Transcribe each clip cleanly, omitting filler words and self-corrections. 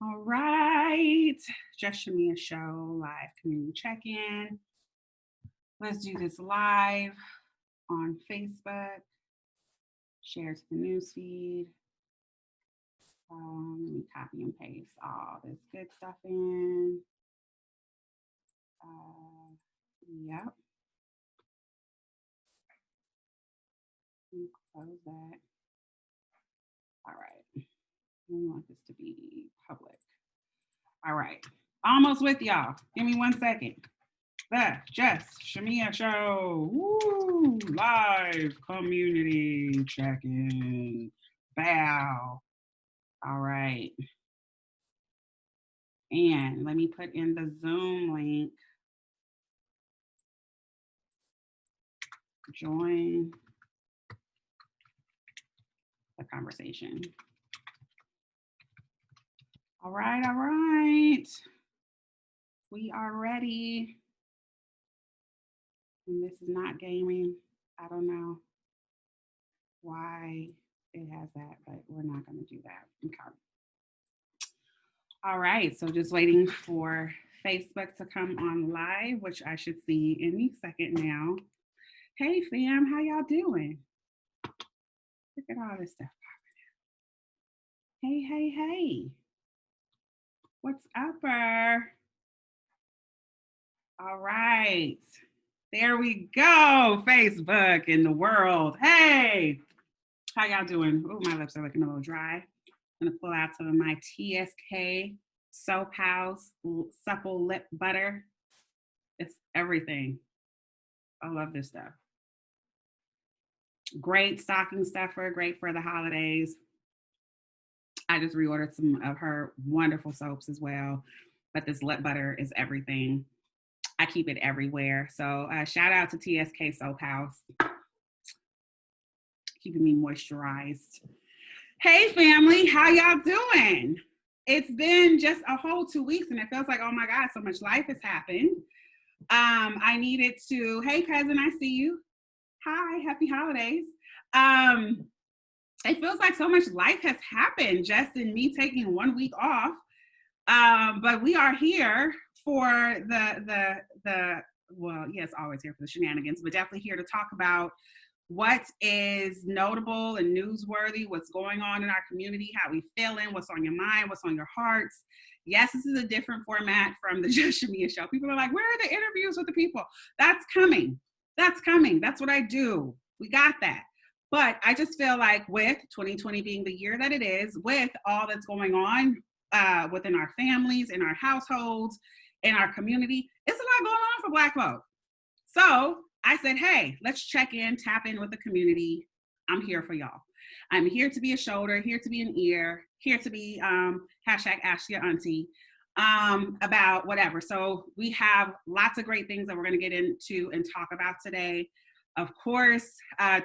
All right, just Chamia show live community check-in. Let's do this live on Facebook. Share to the newsfeed. Let me copy and paste all this good stuff in. Yep. Let me close that. All right. We want this to be public. All right. Almost with y'all. Give me 1 second. The Just Chamia Show. Woo! Live community check-in. Bow. All right. And let me put in the Zoom link. Join the conversation. All right, all right. We are ready. And this is not gaming. I don't know why it has that, but we're not going to do that. Okay. All right, so just waiting for Facebook to come on live, which I should see any second now. Hey fam, how y'all doing? Look at all this stuff popping out. Hey, hey, hey. What's upper? All right. There we go. Facebook in the world. Hey, how y'all doing? Oh, my lips are looking a little dry. I'm gonna pull out some of my TSK Soap House Supple Lip Butter. It's everything. I love this stuff. Great stocking stuffer, great for the holidays. I just reordered some of her wonderful soaps as well, but this lip butter is everything. I keep it everywhere. So shout out to TSK Soap House, keeping me moisturized. Hey family, how y'all doing? It's been just a whole 2 weeks and it feels like, oh my God, so much life has happened. I needed to, hey cousin, I see you. Hi, happy holidays. It feels like so much life has happened just in me taking 1 week off. But we are here for well, yes, always here for the shenanigans, but definitely here to talk about what is notable and newsworthy, what's going on in our community, how we feeling, what's on your mind, what's on your hearts. Yes, this is a different format from the Just Chamia show. People are like, where are the interviews with the people? That's coming. That's coming. That's what I do. We got that. But I just feel like with 2020 being the year that it is, with all that's going on within our families, in our households, in our community, it's a lot going on for Black folk. So I said, hey, let's check in, tap in with the community. I'm here for y'all. I'm here to be a shoulder, here to be an ear, here to be hashtag ask your auntie about whatever. So we have lots of great things that we're going to get into and talk about today. Of course,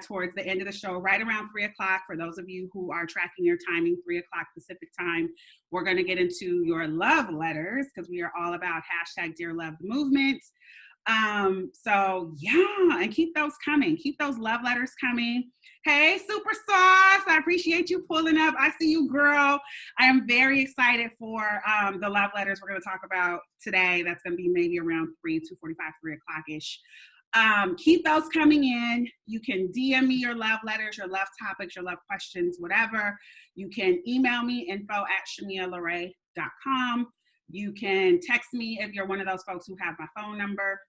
towards the end of the show, right around 3 o'clock, for those of you who are tracking your timing, 3 o'clock Pacific time, we're going to get into your love letters because we are all about hashtag Dear Love Movement. So yeah, and keep those coming. Keep those love letters coming. Hey, Super Sauce, I appreciate you pulling up. I see you, girl. I am very excited for the love letters we're going to talk about today. That's going to be maybe around 2:45, 3 o'clock-ish. Keep those coming in. You can DM me your love letters, your love topics, your love questions, whatever. You can email me info@chamialarae.com. You can text me if you're one of those folks who have my phone number.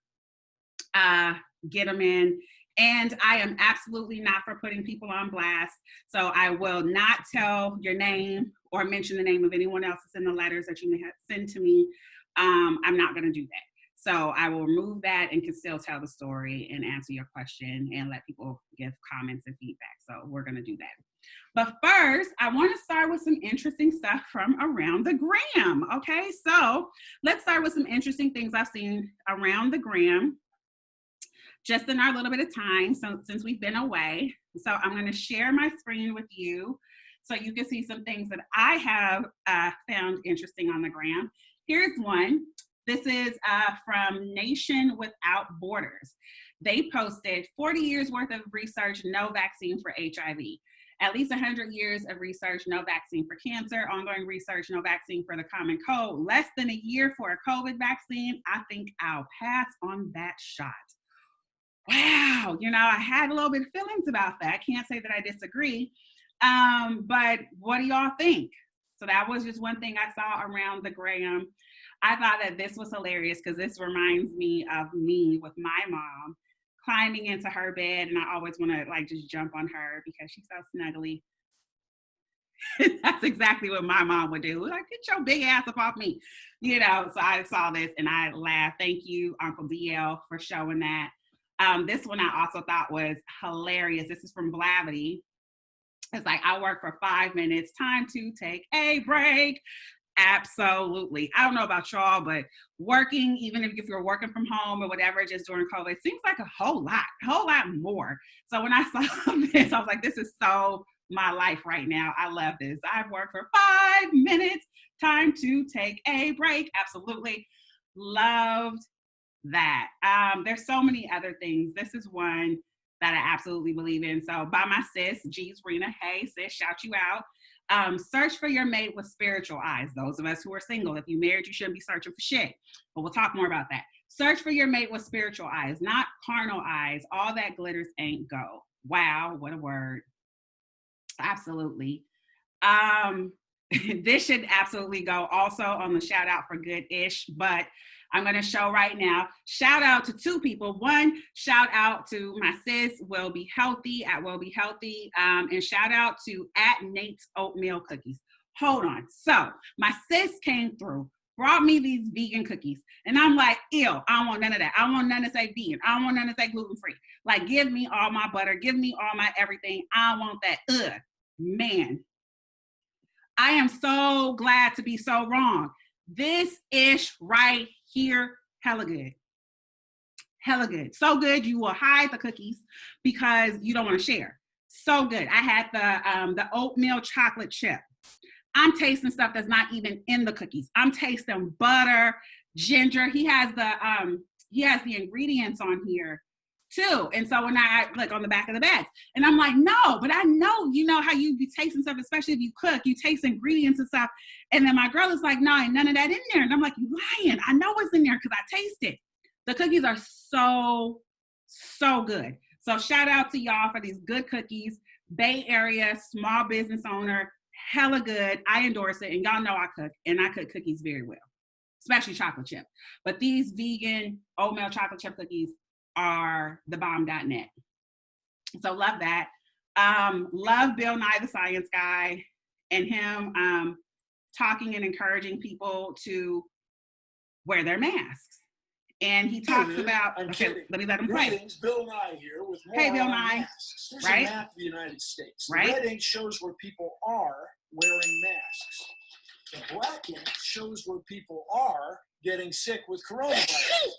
Get them in. And I am absolutely not for putting people on blast. So I will not tell your name or mention the name of anyone else that's in the letters that you may have sent to me. I'm not going to do that. So I will remove that and can still tell the story and answer your question and let people give comments and feedback. So we're going to do that. But first, I want to start with some interesting stuff from around the gram. Okay, so let's start with some interesting things I've seen around the gram just in our little bit of time since we've been away. So I'm going to share my screen with you so you can see some things that I have found interesting on the gram. Here's one. This is from Nation Without Borders. They posted 40 years worth of research, no vaccine for HIV. At least 100 years of research, no vaccine for cancer. Ongoing research, no vaccine for the common cold. Less than a year for a COVID vaccine. I think I'll pass on that shot. Wow, I had a little bit of feelings about that. I can't say that I disagree. But what do y'all think? So that was just one thing I saw around the gram. I thought that this was hilarious because this reminds me of me with my mom climbing into her bed, and I always want to like just jump on her because she's so snuggly. That's exactly what my mom would do. Like, get your big ass up off me. So I saw this and I laughed. Thank you, Uncle DL, for showing that. This one I also thought was hilarious. This is from Blavity. It's like, I work for 5 minutes. Time to take a break. Absolutely. I don't know about y'all, but working, even if you're working from home or whatever, just during COVID, seems like a whole lot more. So when I saw this, I was like, this is so my life right now. I love this. I've worked for 5 minutes. Time to take a break. Absolutely. Loved that. There's so many other things. This is one that I absolutely believe in. So by my sis, G's Rena. Hey, sis, shout you out. Search for your mate with spiritual eyes. Those of us who are single, if you married, you shouldn't be searching for shit. But we'll talk more about that. Search for your mate with spiritual eyes, not carnal eyes. All that glitters ain't gold. Wow, what a word. Absolutely. This should absolutely go also on the shout out for good-ish, but I'm going to show right now. Shout out to two people. One, shout out to my sis, Will Be Healthy at Will Be Healthy, and shout out to at Nate's Oatmeal Cookies. Hold on. So my sis came through, brought me these vegan cookies, and I'm like, ew, I don't want none of that. I want none to say vegan. I don't want none to say gluten-free. Like, give me all my butter. Give me all my everything. I want that. Ugh, man. I am so glad to be so wrong. This ish right here, hella good. Hella good. So good, you will hide the cookies because you don't want to share. So good. I had the oatmeal chocolate chip. I'm tasting stuff that's not even in the cookies. I'm tasting butter, ginger. He has the ingredients on here too. And so when I like on the back of the bags, and I'm like, no, but I know, how you be tasting stuff, especially if you cook, you taste ingredients and stuff. And then my girl is like, no, ain't none of that in there. And I'm like, you lying. I know what's in there because I taste it. The cookies are so, so good. So shout out to y'all for these good cookies. Bay Area, small business owner, hella good. I endorse it. And y'all know I cook, and I cook cookies very well, especially chocolate chip. But these vegan oatmeal chocolate chip cookies are the bomb.net. So love that. Love Bill Nye the Science Guy and him talking and encouraging people to wear their masks. And he talks about, let me let him play. Greetings, Bill Nye here with more Hey, Bill Nye. masks. Here's right? a map of the United States. The right? red ink shows where people are wearing masks. The black ink shows where people are getting sick with coronavirus.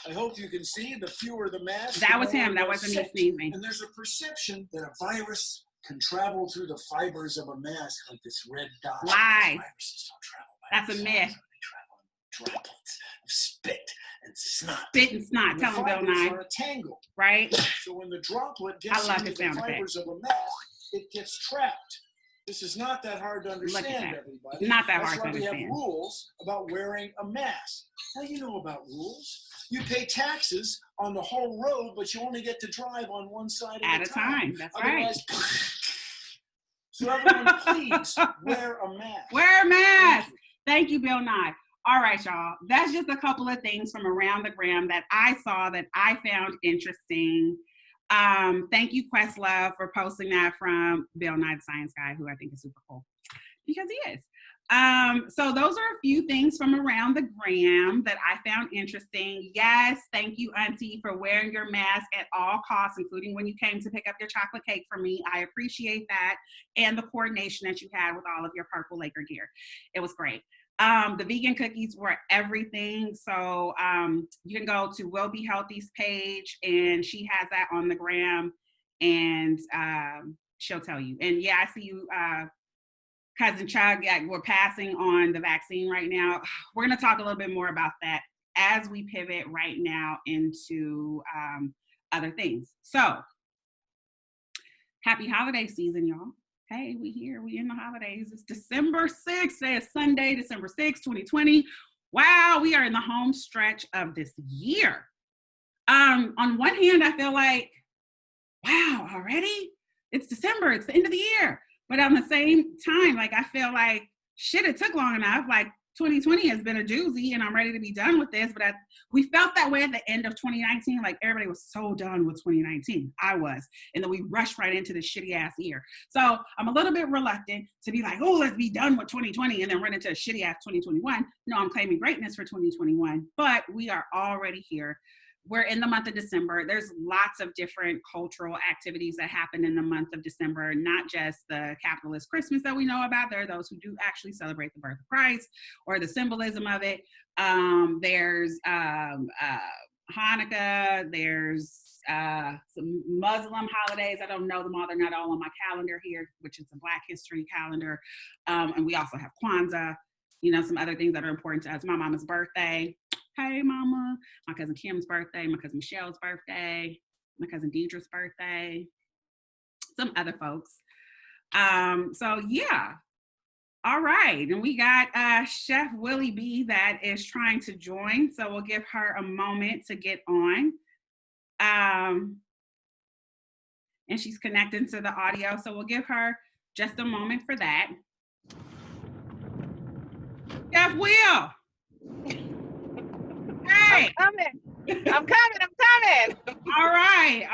I hope you can see the fewer the masks. That was him. That wasn't me sneezing. And there's a perception that a virus can travel through the fibers of a mask like this red dot. Lies. Viruses don't travel by That's a myth. They travel in droplets of spit and snot. Spit and snot. Tell him, Bill Nye. Are tangled. Right? So when the droplet gets into the fibers of a mask, it gets trapped. This is not that hard to understand, everybody. Not that hard to understand. That's why we have rules about wearing a mask. Now you know about rules. You pay taxes on the whole road, but you only get to drive on one side at a time. That's right. So everyone, please wear a mask. Wear a mask. Thank you, Bill Nye. All right, y'all. That's just a couple of things from around the gram that I saw that I found interesting. Thank you, Questlove, for posting that from Bill Nye the Science Guy, who I think is super cool because he is. So those are a few things from around the gram that I found interesting. Yes, thank you, Auntie, for wearing your mask at all costs, including when you came to pick up your chocolate cake for me. I appreciate that and the coordination that you had with all of your Purple Laker gear. It was great. The vegan cookies were everything. So you can go to Will Be Healthy's page, and she has that on the gram, and she'll tell you. And yeah, I see you, Cousin Chug. We're passing on the vaccine right now. We're going to talk a little bit more about that as we pivot right now into other things. So happy holiday season, y'all. Hey, we here. We in the holidays. It's December 6th. Today is Sunday, December 6th, 2020. Wow, we are in the home stretch of this year. On one hand, I feel like, wow, already? It's December. It's the end of the year. But on the same time, like, I feel like, shit, it took long enough. Like, 2020 has been a doozy and I'm ready to be done with this. But we felt that way at the end of 2019. Like, everybody was so done with 2019. I was. And then we rushed right into this shitty ass year. So I'm a little bit reluctant to be like, oh, let's be done with 2020 and then run into a shitty ass 2021. No, I'm claiming greatness for 2021. But we are already here. We're in the month of December. There's lots of different cultural activities that happen in the month of December, not just the capitalist Christmas that we know about. There are those who do actually celebrate the birth of Christ or the symbolism of it. There's Hanukkah. There's some Muslim holidays. I don't know them all. They're not all on my calendar here, which is a Black History calendar. And we also have Kwanzaa, some other things that are important to us. My mama's birthday. Hey, mama. My cousin Kim's birthday, my cousin Michelle's birthday, my cousin Deidre's birthday, some other folks. So yeah. All right. And we got Chef Willie B that is trying to join. So we'll give her a moment to get on. And she's connecting to the audio. So we'll give her just a moment for that. Chef Will. Hey. I'm coming. All right.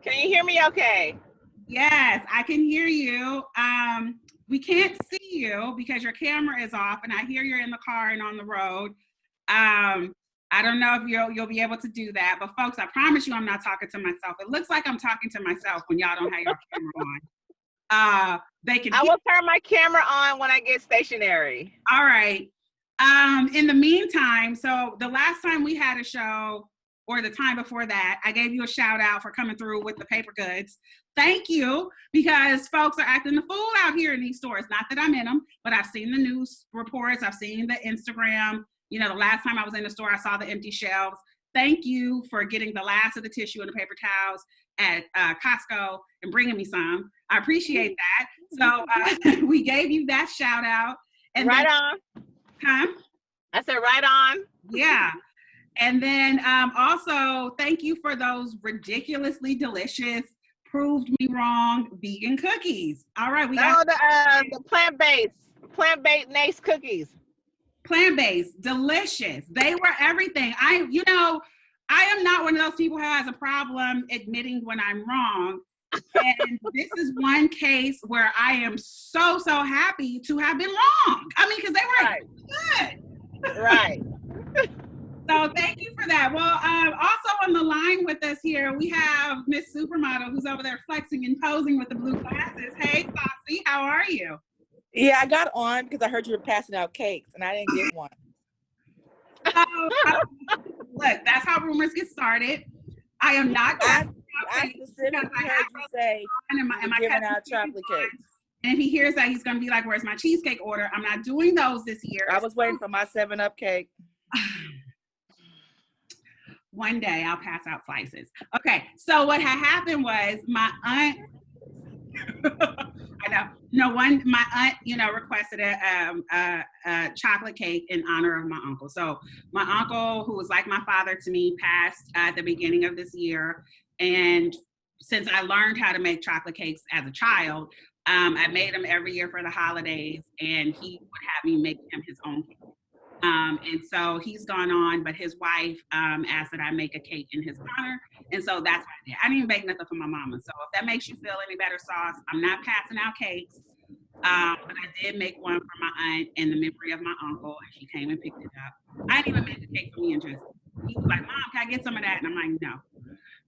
Can you hear me okay? Yes, I can hear you. We can't see you because your camera is off and I hear you're in the car and on the road. I don't know if you'll be able to do that, but folks, I promise you I'm not talking to myself. It looks like I'm talking to myself when y'all don't have your camera on. I will turn my camera on when I get stationary. All right. In the meantime, so the last time we had a show, or the time before that, I gave you a shout out for coming through with the paper goods. Thank you, because folks are acting the fool out here in these stores. Not that I'm in them, but I've seen the news reports. I've seen the Instagram. The last time I was in the store, I saw the empty shelves. Thank you for getting the last of the tissue and the paper towels at Costco and bringing me some. I appreciate that. So we gave you that shout out. And right on. Huh? I said right on. Yeah. And then also, thank you for those ridiculously delicious, proved me wrong vegan cookies. All right. We got the plant-based nice cookies. Plant-based, delicious. They were everything. I am not one of those people who has a problem admitting when I'm wrong. And this is one case where I am so happy to have been wrong. I mean, because they were good. Right. So thank you for that. Well, also on the line with us here, we have Miss Supermodel who's over there flexing and posing with the blue glasses. Hey, Saucy, how are you? Yeah, I got on because I heard you were passing out cakes and I didn't get one. Look, that's how rumors get started. I am not. I specifically heard you say you're giving out chocolate cakes. And if he hears that, he's going to be like, where's my cheesecake order? I'm not doing those this year. I was waiting for my 7-Up cake. One day I'll pass out slices. Okay, so what had happened was my aunt, my aunt, requested a chocolate cake in honor of my uncle. So my uncle, who was like my father to me, passed at the beginning of this year. And since I learned how to make chocolate cakes as a child, I made them every year for the holidays, and he would have me make him his own cake. And so he's gone on, but his wife asked that I make a cake in his honor. And so that's what I did. I didn't even bake nothing for my mama. So if that makes you feel any better, Sauce, I'm not passing out cakes. But I did make one for my aunt in the memory of my uncle, and she came and picked it up. I didn't even make the cake for me and Tristan. He was like, Mom, can I get some of that? And I'm like, no.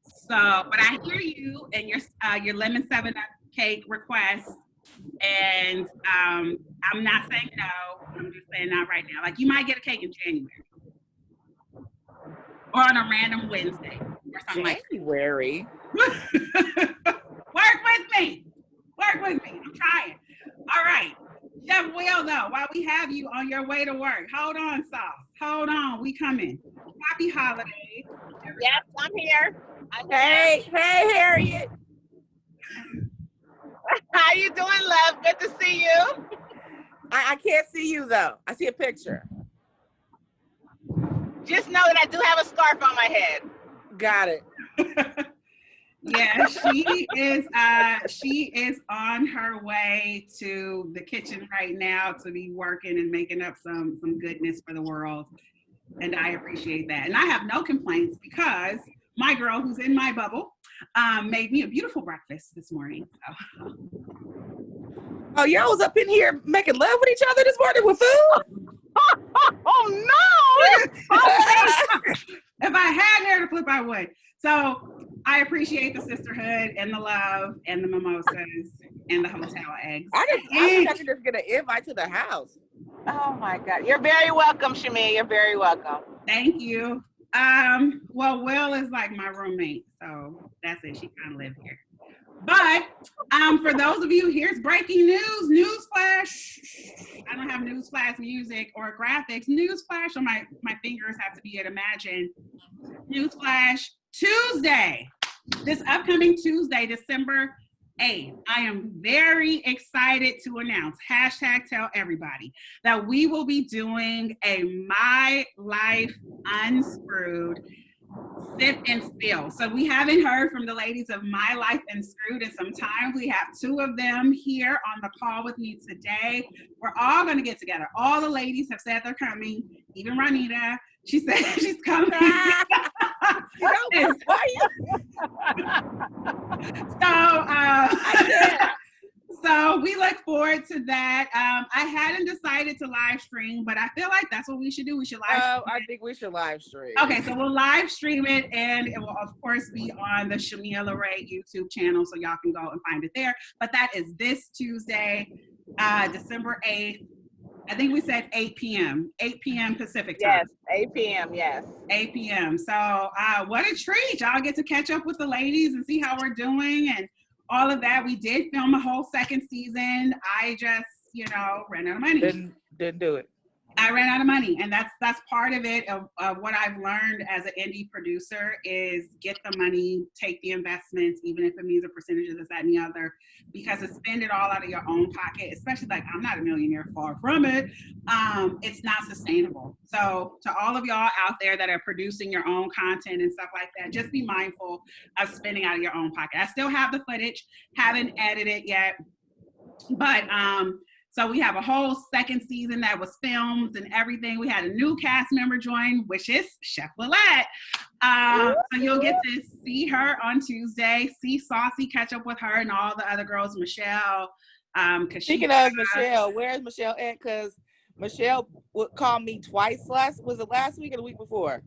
So, but I hear you and your lemon 7-Up cake request. And I'm not saying no. I'm just saying not right now. Like, you might get a cake in January or on a random Wednesday or something January. Like that. Work with me. I'm trying. All right. Chef Will, though, while we have you on your way to work, hold on, Sauce. Hold on. We coming. Happy holidays. Yes, I'm here. Hey, Harriet. How you doing, love? Good to see you. I can't see you though. I see a picture. Just know that I do have a scarf on my head. Got it. Yeah, she is on her way to the kitchen right now to be working and making up some goodness for the world. And I appreciate that. And I have no complaints because my girl who's in my bubble made me a beautiful breakfast this morning. So. Oh, y'all was up in here making love with each other this morning with food? Oh no! If I had hair to flip, I would. So I appreciate the sisterhood and the love and the mimosas and the hotel eggs. I wish I could just get an invite to the house. Oh my God. You're very welcome, Chamia. You're very welcome. Thank you. Well, Will is like my roommate, so that's it. She kind of lives here. But for those of you, here's breaking news, newsflash. I don't have newsflash music or graphics. Newsflash on my fingers have to be at Imagine. Newsflash Tuesday. This upcoming Tuesday, December 8th, I am very excited to announce, #tell everybody, that we will be doing a My Life Unscrewed Sip and Spill. So we haven't heard from the ladies of My Life Unscrewed in some time. We have two of them here on the call with me today. We're all going to get together. All the ladies have said they're coming, even Ronita. She said she's coming. So we look forward to that. I hadn't decided to live stream, but I feel like that's what we should do. We should live stream. I think we should live stream. Okay, so we'll live stream it, and it will, of course, be on the Chamia LeRae YouTube channel, so y'all can go and find it there. But that is this Tuesday, December 8th. I think we said 8 p.m. 8 p.m. Pacific time. Yes, 8 p.m. Yes. 8 p.m. So what a treat. Y'all get to catch up with the ladies and see how we're doing and all of that. We did film a whole second season. I just, ran out of money. Didn't do it. I ran out of money, and that's part of it, of what I've learned as an indie producer is get the money, take the investments, even if it means a percentage of this, that, and the other, because to spend it all out of your own pocket, especially like I'm not a millionaire, far from it, it's not sustainable. So to all of y'all out there that are producing your own content and stuff like that, just be mindful of spending out of your own pocket. I still have the footage, haven't edited it yet, but so we have a whole second season that was filmed and everything. We had a new cast member join, which is Chef Lillette. So you'll get to see her on Tuesday, see Saucy, catch up with her and all the other girls, Michelle. Speaking of Michelle, where's Michelle at? Because Michelle would call me twice was it last week or the week before?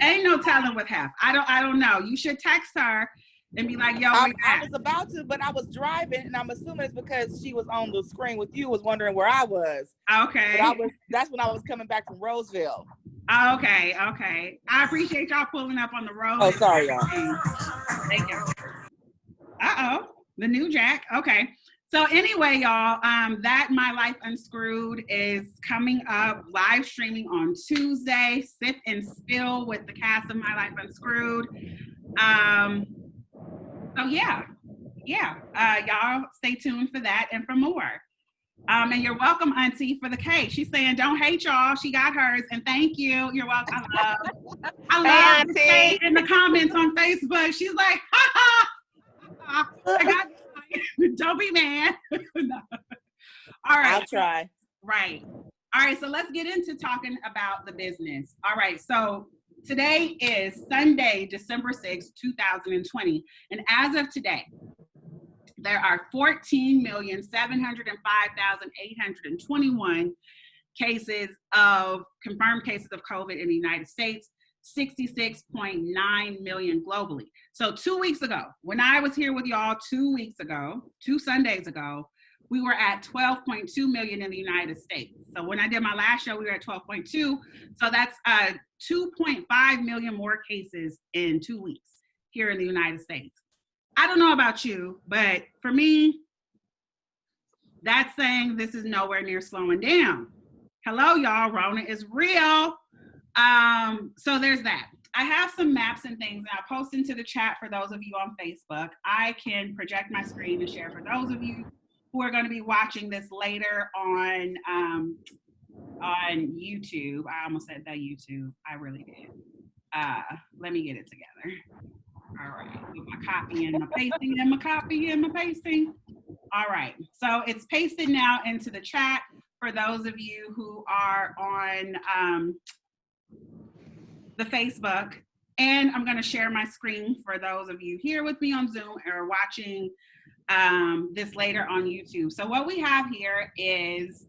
Ain't no telling with half. I don't know. You should text her and be like, yo, I was about to, but I was driving, and I'm assuming it's because she was on the screen with you, was wondering where I was. Okay. But that's when I was coming back from Roseville. Okay. I appreciate y'all pulling up on the road. Oh, sorry, y'all. Thank you. The new Jack. Okay. So anyway, y'all, that My Life Unscrewed is coming up, live streaming on Tuesday. Sip and Spill with the cast of My Life Unscrewed. So yeah, y'all stay tuned for that and for more. And you're welcome, Auntie, for the cake. She's saying, don't hate y'all. She got hers, and thank you. You're welcome. I love Auntie in the comments on Facebook. She's like, ha ha. I got don't be mad. No. All right. I'll try. Right. All right. So let's get into talking about the business. All right. So today is Sunday, December 6th, 2020. And as of today, there are 14,705,821 confirmed cases of COVID in the United States, 66.9 million globally. So 2 weeks ago, when I was here with y'all 2 weeks ago, 2 Sundays ago, we were at 12.2 million in the United States. So when I did my last show, we were at 12.2. So that's 2.5 million more cases in 2 weeks here in the United States. I don't know about you, but for me, that's saying this is nowhere near slowing down. Hello, y'all. Rona is real. So there's that. I have some maps and things, and I'll post into the chat for those of you on Facebook. I can project my screen and share for those of you who are going to be watching this later on YouTube. I almost said the YouTube. I really did. Let me get it together. All right, with my copy and my pasting and my copy and my pasting. All right, so it's pasted now into the chat for those of you who are on the Facebook, and I'm going to share my screen for those of you here with me on Zoom or watching this later on YouTube. So what we have here is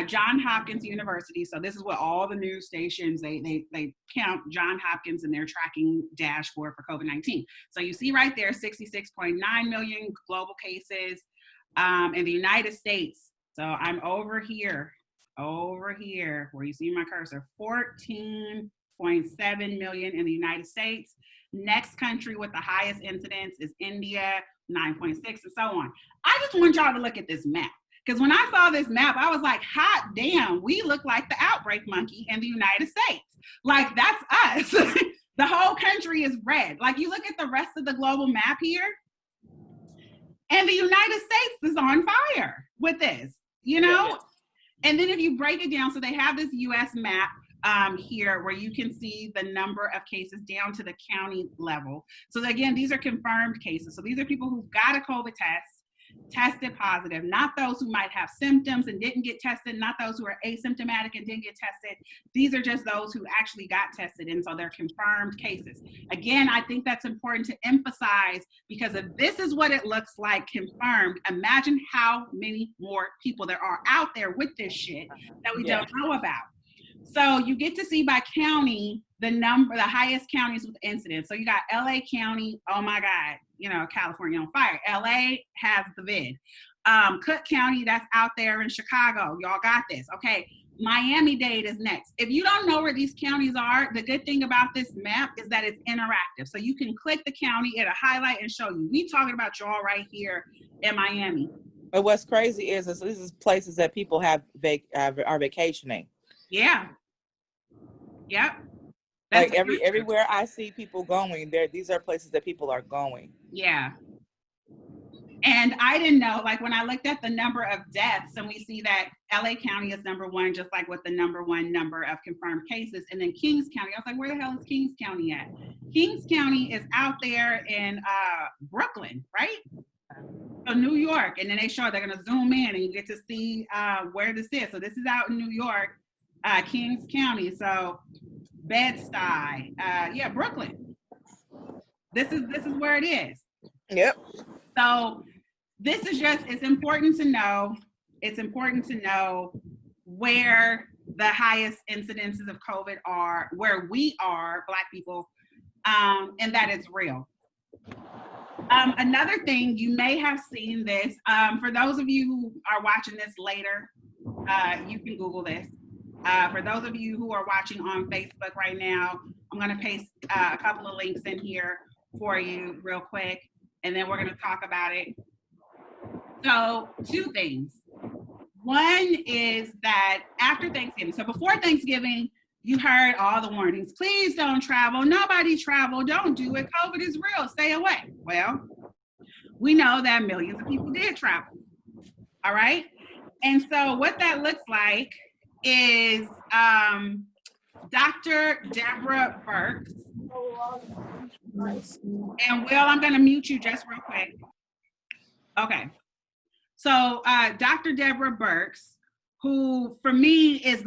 Johns Hopkins University. So this is what all the news stations, they count Johns Hopkins in their tracking dashboard for COVID-19. So you see right there, 66.9 million global cases in the United States. So I'm over here where you see my cursor, 14.7 million in the United States. Next country with the highest incidence is India, 9.6, and so on. I just want y'all to look at this map. Because when I saw this map, I was like, hot damn, we look like the outbreak monkey in the United States. Like, that's us. The whole country is red. Like, you look at the rest of the global map here, and the United States is on fire with this, you know? And then if you break it down, so they have this US map here where you can see the number of cases down to the county level. So again, these are confirmed cases. So these are people who got a COVID test, tested positive, not those who might have symptoms and didn't get tested, not those who are asymptomatic and didn't get tested. These are just those who actually got tested, and so they're confirmed cases. Again, I think that's important to emphasize, because if this is what it looks like confirmed, imagine how many more people there are out there with this shit that we don't know about. So you get to see by county the highest counties with incidents. So you got LA County, oh my God, you know, California on fire. LA has the vid. Cook County, that's out there in Chicago. Y'all got this. Okay, Miami-Dade is next. If you don't know where these counties are, the good thing about this map is that it's interactive. So you can click the county, it'll highlight and show you. We talking about y'all right here in Miami. But what's crazy is this is places that people are vacationing. Yeah. Yep. Like everywhere I see people going there, these are places that people are going. Yeah. And I didn't know, like when I looked at the number of deaths, and we see that LA County is number one, just like with the number one number of confirmed cases. And then Kings County, I was like, where the hell is Kings County at? Kings County is out there in Brooklyn, right? So New York. And then they're going to zoom in and you get to see where this is. So this is out in New York, Kings County. So Bed-Stuy, Brooklyn. This is where it is. Yep. So this is just, it's important to know where the highest incidences of COVID are, where we are, Black people, and that it's real. Another thing, you may have seen this, for those of you who are watching this later, you can Google this. For those of you who are watching on Facebook right now, I'm going to paste a couple of links in here for you real quick, and then we're going to talk about it. So 2 things. One is that after Thanksgiving, so before Thanksgiving, you heard all the warnings. Please don't travel. Nobody travel. Don't do it. COVID is real. Stay away. Well, we know that millions of people did travel. All right. And so what that looks like is Dr. Deborah Birx. And Will, I'm going to mute you just real quick. Okay. So Dr. Deborah Birx, who for me is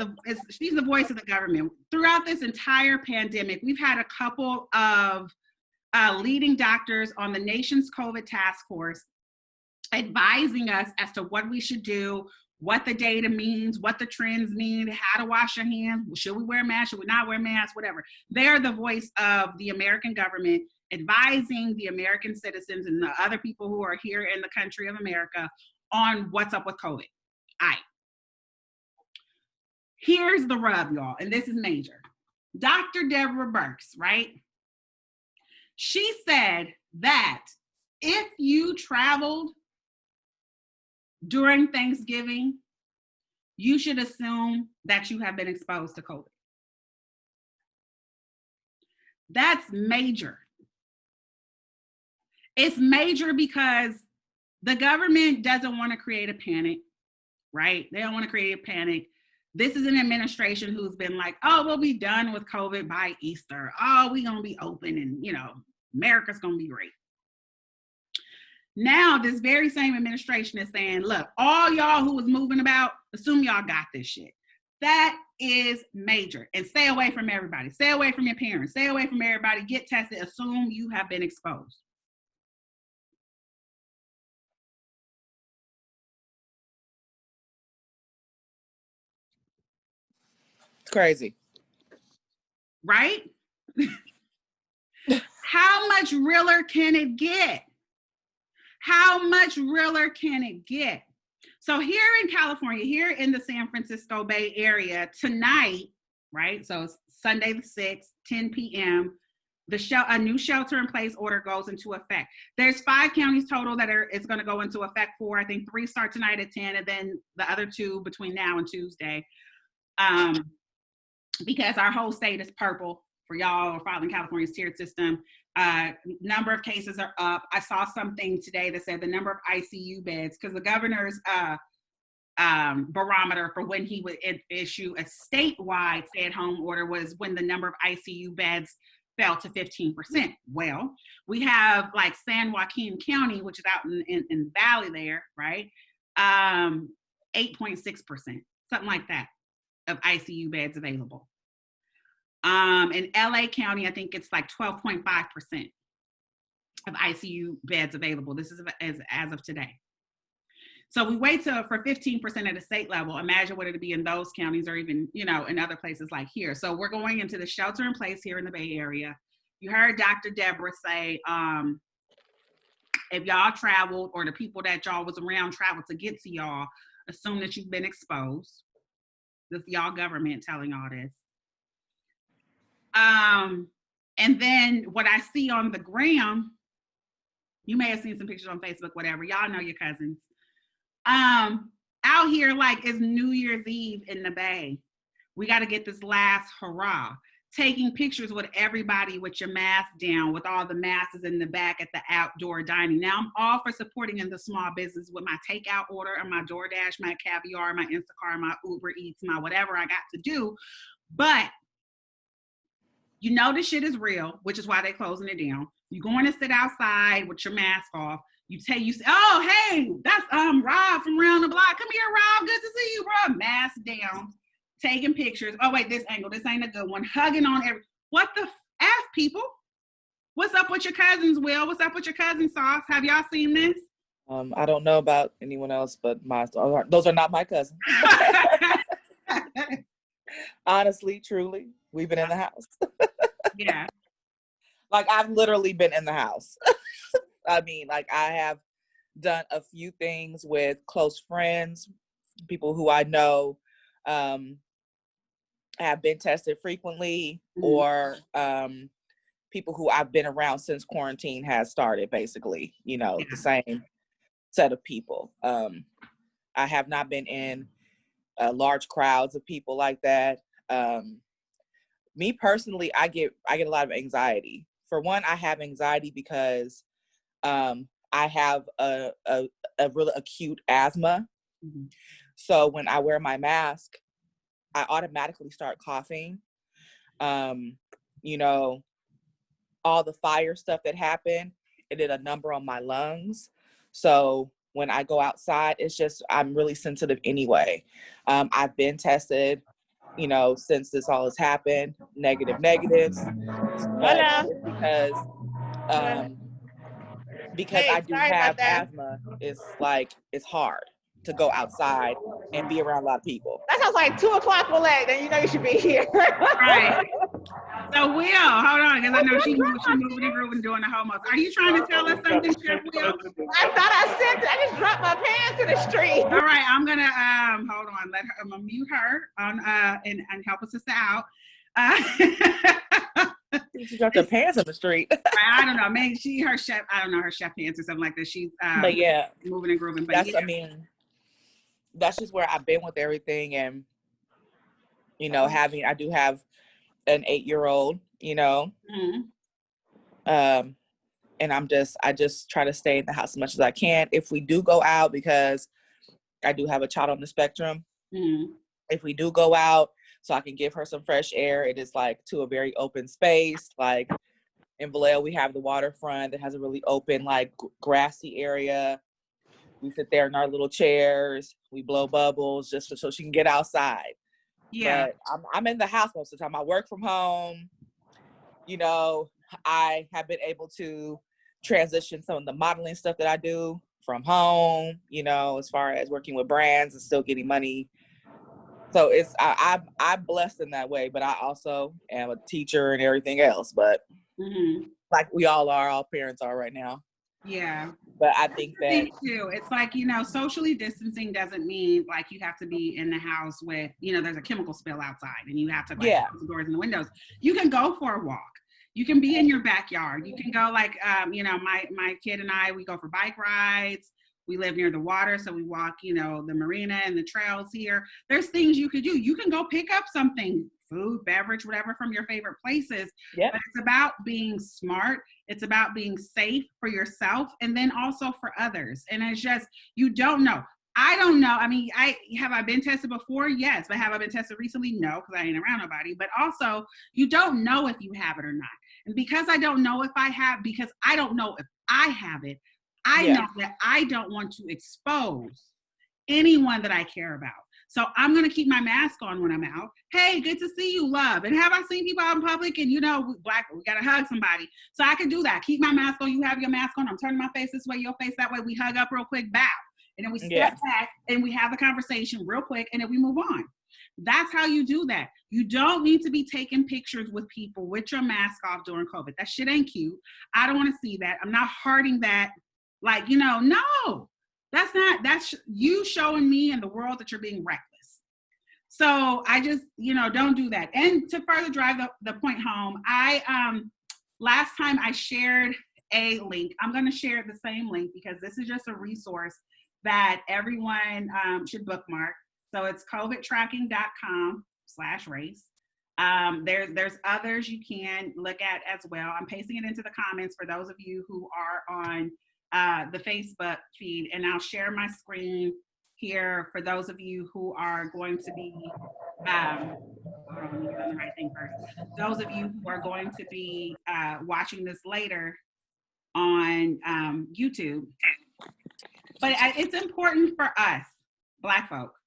she's the voice of the government. Throughout this entire pandemic, we've had a couple of leading doctors on the nation's COVID task force advising us as to what we should do, what the data means, what the trends mean, how to wash your hands, should we wear masks, should we not wear masks, whatever. They're the voice of the American government advising the American citizens and the other people who are here in the country of America on what's up with COVID. All right. Here's the rub, y'all, and this is major. Dr. Deborah Birx, right? She said that if you traveled during Thanksgiving, you should assume that you have been exposed to COVID. That's major. It's major because the government doesn't want to create a panic, right? They don't want to create a panic. This is an administration who's been like, oh, we'll be done with COVID by Easter. Oh, we're going to be open and, America's going to be great. Now, this very same administration is saying, look, all y'all who was moving about, assume y'all got this shit. That is major. And stay away from everybody. Stay away from your parents. Stay away from everybody. Get tested. Assume you have been exposed. It's crazy. Right? How much realer can it get? How much realer can it get? So here in California, here in the San Francisco Bay Area, tonight, right? So it's Sunday the 6th, 10 p.m., a new shelter-in-place order goes into effect. There's 5 counties total that it's going to go into effect for. I think 3 start tonight at 10, and then the other 2 between now and Tuesday. Because our whole state is purple for y'all or following California's tiered system. Number of cases are up. I saw something today that said the number of ICU beds, because the governor's barometer for when he would issue a statewide stay-at-home order was when the number of ICU beds fell to 15%. Well, we have like San Joaquin County, which is out in the valley there, right? 8.6%, something like that, of ICU beds available. In LA County, I think it's like 12.5% of ICU beds available. This is as of today. So we wait for 15% at the state level. Imagine what it'd be in those counties or even, in other places like here. So we're going into the shelter in place here in the Bay Area. You heard Dr. Deborah say, if y'all traveled or the people that y'all was around traveled to get to y'all, assume that you've been exposed. This y'all government telling y'all this. And then what I see on the gram, you may have seen some pictures on Facebook, whatever. Y'all know your cousins. Out here, like it's New Year's Eve in the Bay. We got to get this last hurrah. Taking pictures with everybody with your mask down, with all the masks in the back at the outdoor dining. Now I'm all for supporting in the small business with my takeout order and my DoorDash, my Caviar, my Instacart, my Uber Eats, my whatever I got to do. But this shit is real, which is why they're closing it down. You're going to sit outside with your mask off. You say, oh, hey, that's Rob from Round the Block. Come here, Rob. Good to see you, bro. Mask down, taking pictures. Oh, wait, this angle. This ain't a good one. Hugging on what the F, people? What's up with your cousins, Will? What's up with your cousin, Sauce? Have y'all seen this? I don't know about anyone else, but those are not my cousins. Honestly, truly, we've been in the house. Yeah. Like, I've literally been in the house. I mean, like, I have done a few things with close friends, people who I know have been tested frequently, or people who I've been around since quarantine has started, basically, the same set of people. I have not been in large crowds of people like that. Me personally, I get a lot of anxiety. For one, I have anxiety because I have a really acute asthma. Mm-hmm. So when I wear my mask, I automatically start coughing. All the fire stuff that happened, it did a number on my lungs. So when I go outside, it's just, I'm really sensitive anyway. I've been tested, since this all has happened, negatives. But because I do have asthma, it's hard to go outside and be around a lot of people. That sounds like 2:00 Willette, then you should be here. Right. So Will, hold on, because I know she's moving and grooving doing the homos. Are you trying to tell us something, Chef Will? I thought I said that. I just dropped my pants in the street. All right, I'm gonna hold on. I'm gonna mute her on and help us out. She dropped her pants in the street. I don't know. Maybe her chef pants or something like that. She's but yeah, moving and grooving. But that's, I mean, that's just where I've been with everything, and I do have an 8-year-old, you know. And I just try to stay in the house as much as I can. If we do go out, because I do have a child on the spectrum, if we do go out, so I can give her some fresh air, it is like to a very open space. Like in Vallejo, we have the waterfront that has a really open, like grassy area. We sit there in our little chairs. We blow bubbles just so she can get outside. Yeah. But I'm in the house most of the time. I work from home. You know, I have been able to transition some of the modeling stuff that I do from home, you know, as far as working with brands and still getting money. So I'm blessed in that way, but I also am a teacher and everything else. But like we all are, all parents are right now. Yeah. But I think that too. It's like, you know, socially distancing doesn't mean like you have to be in the house with, you know, there's a chemical spill outside and you have to like close the doors and the windows. You can go for a walk. You can be in your backyard. You can go like, you know, my kid and I, we go for bike rides. We live near the water, so we walk, you know, the marina and the trails here. There's things you could do. You can go pick up something, food, beverage, whatever, from your favorite places. But it's about being smart. It's about being safe for yourself and then also for others. And it's just, you don't know. I don't know. I mean, have I been tested before? Yes. But have I been tested recently? No, because I ain't around nobody. But also, you don't know if you have it or not. And because I don't know if I have, because I don't know if I have it, I know that I don't want to expose anyone that I care about. So I'm going to keep my mask on when I'm out. Hey, good to see you, love. And have I seen people out in public? And, you know, we got to hug somebody. So I can do that. Keep my mask on. You have your mask on. I'm turning my face this way, your face that way. We hug up real quick, bow. And then we step back and we have the conversation real quick and then we move on. That's how you do that. You don't need to be taking pictures with people with your mask off during COVID. That shit ain't cute. I don't want to see that. I'm not hearting that. Like, you know, no, that's you showing me and the world that you're being reckless. So I just, you know, don't do that. And to further drive the point home, last time I shared a link, I'm going to share the same link because this is just a resource that everyone should bookmark. So it's covidtracking.com/race. There's others you can look at as well. I'm pasting it into the comments for those of you who are on the Facebook feed, and I'll share my screen here for those of you who are going to be, hold on, let me get on the right thing first. Those of you who are going to be watching this later on YouTube. But it's important for us, Black folk,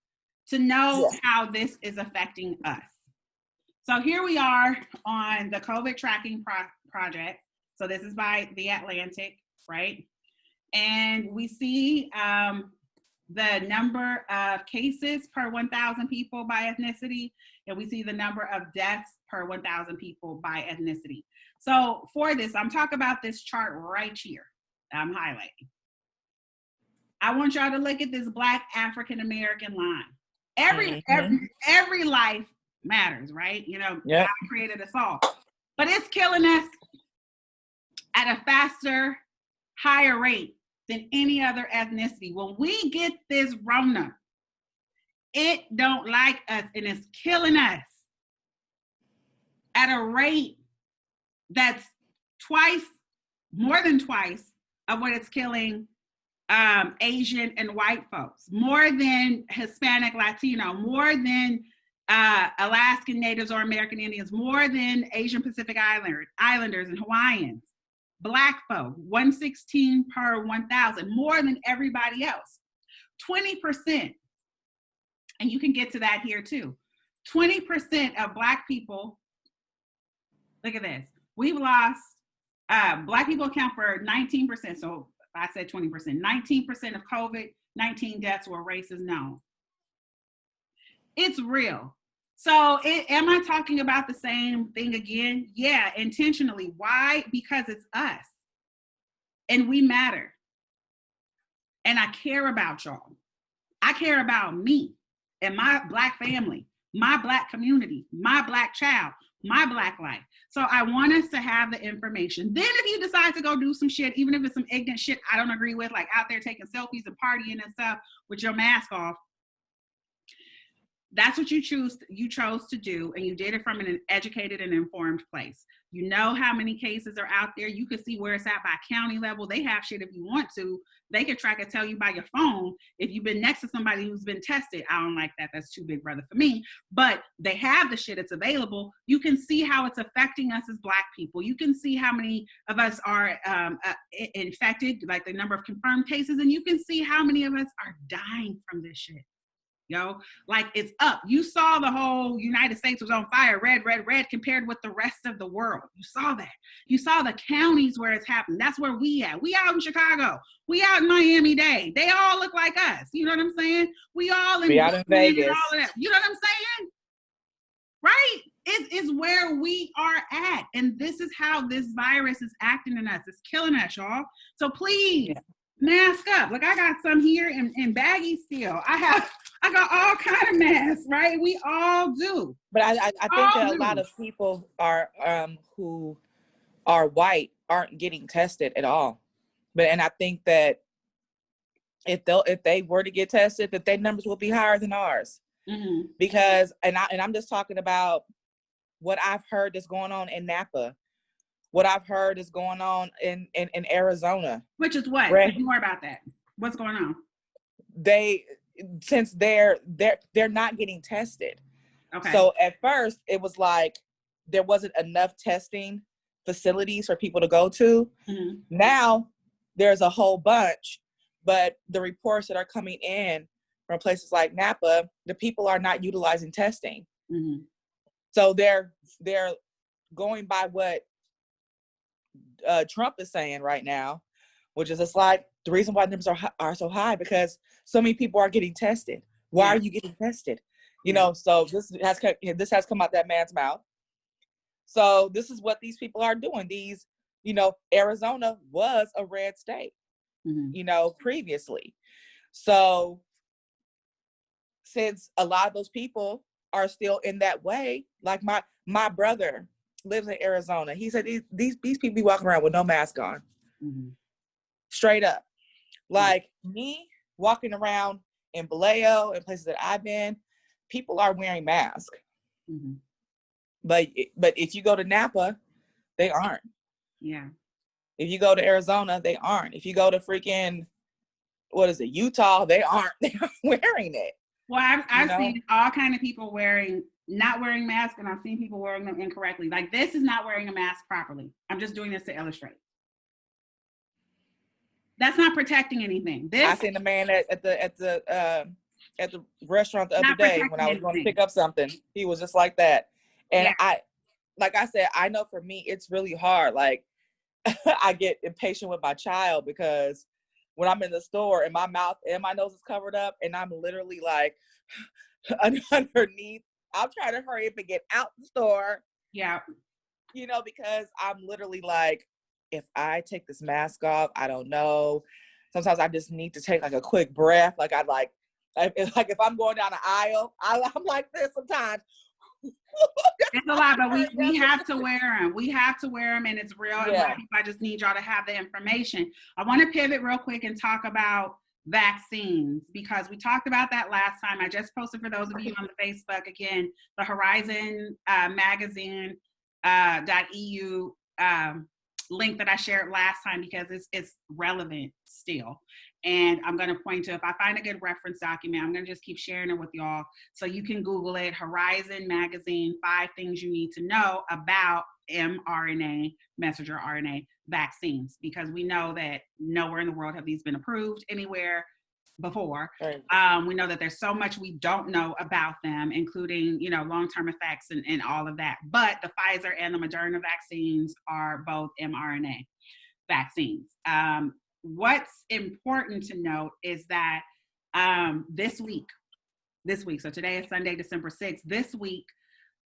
to know how this is affecting us. So here we are on the COVID tracking project. So this is by The Atlantic, right? And we see the number of cases per 1,000 people by ethnicity, and we see the number of deaths per 1,000 people by ethnicity. So for this, I'm talking about this chart right here that I'm highlighting. I want y'all to look at this Black African-American line. Every life matters, right? You know, God created us all. But it's killing us at a faster, higher rate than any other ethnicity. When we get this Rona, it don't like us and it's killing us at a rate that's more than twice of what it's killing Asian and white folks, more than Hispanic, Latino, more than Alaskan Natives or American Indians, more than Asian Pacific Islanders and Hawaiians. Black folk, 116 per 1,000, more than everybody else. 20%, and you can get to that here too. 20% of Black people, look at this, we've lost, Black people account for 19%, so I said 20%, 19% of COVID-19 deaths were races known. It's real. So am I talking about the same thing again? Yeah, intentionally. Why? Because it's us. And we matter. And I care about y'all. I care about me and my Black family, my Black community, my Black child, my Black life. So I want us to have the information. Then if you decide to go do some shit, even if it's some ignorant shit I don't agree with, like out there taking selfies and partying and stuff with your mask off, that's what you chose to do, and you did it from an educated and informed place. You know how many cases are out there. You can see where it's at by county level. They have shit if you want to. They can track and tell you by your phone if you've been next to somebody who's been tested. I don't like that. That's too big brother for me. But they have the shit. It's available. You can see how it's affecting us as Black people. You can see how many of us are infected, like the number of confirmed cases, and you can see how many of us are dying from this shit. Yo, like it's up. You saw the whole United States was on fire, red, red, red, compared with the rest of the world. You saw that. You saw the counties where it's happening. That's where we at. We out in Chicago. We out in Miami-Dade. They all look like us. You know what I'm saying? We all in out in Vegas. all of that. You know what I'm saying? Right? It's where we are at. And this is how this virus is acting in us. It's killing us, y'all. So please, mask up. Like I got some here in baggy still. I got all kind of masks, right? We all do. But I think that a lot of people are who are white aren't getting tested at all. And I think that if they were to get tested, that their numbers will be higher than ours. Mm-hmm. Because I'm just talking about what I've heard is going on in Napa, what I've heard is going on in Arizona. Which is what? Tell me more about that. What's going on? Since they're not getting tested. Okay. So at first it was like there wasn't enough testing facilities for people to go to. Mm-hmm. Now there's a whole bunch, but the reports that are coming in from places like Napa, the people are not utilizing testing. Mm-hmm. So they're going by what Trump is saying right now, which is it's like the reason why numbers are so high because so many people are getting tested. Why are you getting tested? You know, so this has come out that man's mouth. So this is what these people are doing. These, you know, Arizona was a red state, mm-hmm. you know, previously. So since a lot of those people are still in that way, like my brother lives in Arizona. He said these people be walking around with no mask on. Mm-hmm. Straight up. Like me walking around in Vallejo and places that I've been, people are wearing masks. Mm-hmm. But if you go to Napa, they aren't. Yeah. If you go to Arizona, they aren't. If you go to freaking, Utah, they aren't. They're wearing it. Well, I've seen all kind of people not wearing masks, and I've seen people wearing them incorrectly. Like this is not wearing a mask properly. I'm just doing this to illustrate. That's not protecting anything. I seen the man at the restaurant the other day when I was going to pick up something. He was just like that. And like I said, I know for me, it's really hard. Like I get impatient with my child because when I'm in the store and my mouth and my nose is covered up and I'm literally like underneath, I'm trying to hurry up and get out the store. Yeah. You know, because I'm literally like, if I take this mask off, I don't know. Sometimes I just need to take like a quick breath. Like if I'm going down the aisle, I'm like this sometimes. It's a lot, but we have to wear them. We have to wear them, and it's real. Yeah. And I just need y'all to have the information. I want to pivot real quick and talk about vaccines because we talked about that last time. I just posted for those of you on the Facebook again, the Horizon magazine .eu link that I shared last time because it's relevant still. And I'm going to point to, if I find a good reference document, I'm going to just keep sharing it with y'all. So you can Google it, Horizon Magazine, 5 things you need to know about mRNA, messenger RNA vaccines, because we know that nowhere in the world have these been approved anywhere before. Right. We know that there's so much we don't know about them, including, long-term effects and all of that. But the Pfizer and the Moderna vaccines are both mRNA vaccines. What's important to note is that this week, so today is Sunday, December 6th, this week,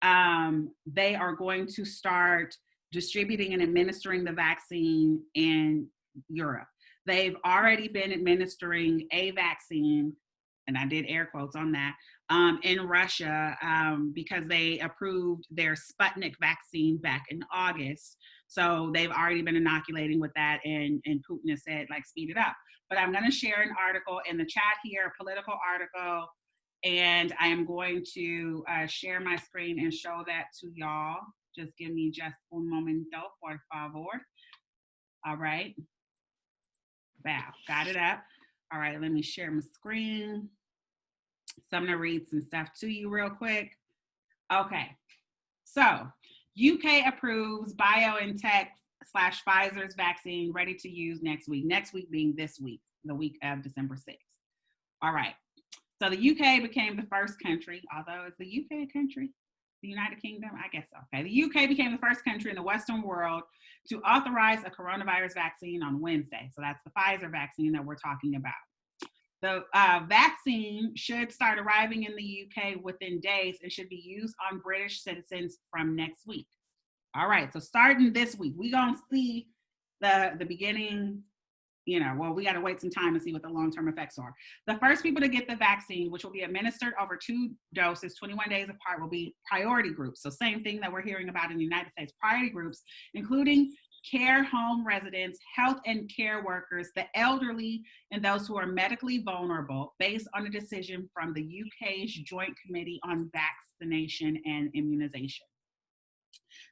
they are going to start distributing and administering the vaccine in Europe. They've already been administering a vaccine, and I did air quotes on that, in Russia because they approved their Sputnik vaccine back in August. So they've already been inoculating with that, and Putin has said, speed it up. But I'm going to share an article in the chat here, a political article, and I am going to share my screen and show that to y'all. Just give me just un momento, por favor. All right. Wow, got it up. All right, let me share my screen. So I'm gonna read some stuff to you real quick. Okay, so UK approves BioNTech/Pfizer's vaccine ready to use next week. Next week being this week, the week of December 6th. All right, so the UK became the first country, although is the UK a country? The United Kingdom? I guess so. Okay, the UK became the first country in the Western world to authorize a coronavirus vaccine on Wednesday. So that's the Pfizer vaccine that we're talking about. The vaccine should start arriving in the UK within days and should be used on British citizens from next week. All right, so starting this week, we're going to see the beginning, well, we got to wait some time and see what the long-term effects are. The first people to get the vaccine, which will be administered over 2 doses, 21 days apart, will be priority groups. So same thing that we're hearing about in the United States, priority groups, including care home residents, health and care workers, the elderly, and those who are medically vulnerable, based on a decision from the UK's Joint Committee on Vaccination and Immunization.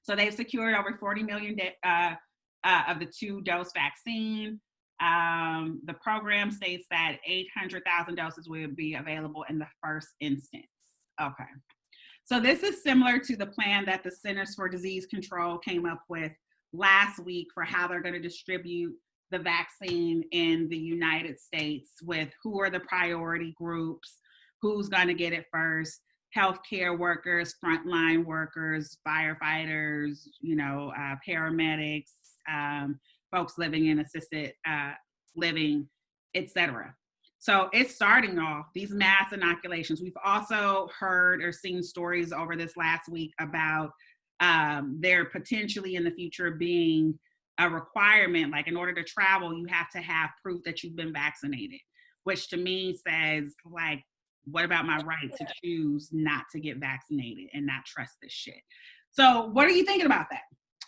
So they've secured over 40 million of the 2-dose vaccine. The program states that 800,000 doses will be available in the first instance. Okay. So this is similar to the plan that the Centers for Disease Control came up with last week for how they're going to distribute the vaccine in the United States, with who are the priority groups, who's going to get it first, healthcare workers, frontline workers, firefighters, paramedics, folks living in assisted living, etc. So it's starting off these mass inoculations. We've also heard or seen stories over this last week about there potentially in the future being a requirement, like in order to travel, you have to have proof that you've been vaccinated, which to me says, like, what about my right to choose not to get vaccinated and not trust this shit? So what are you thinking about that?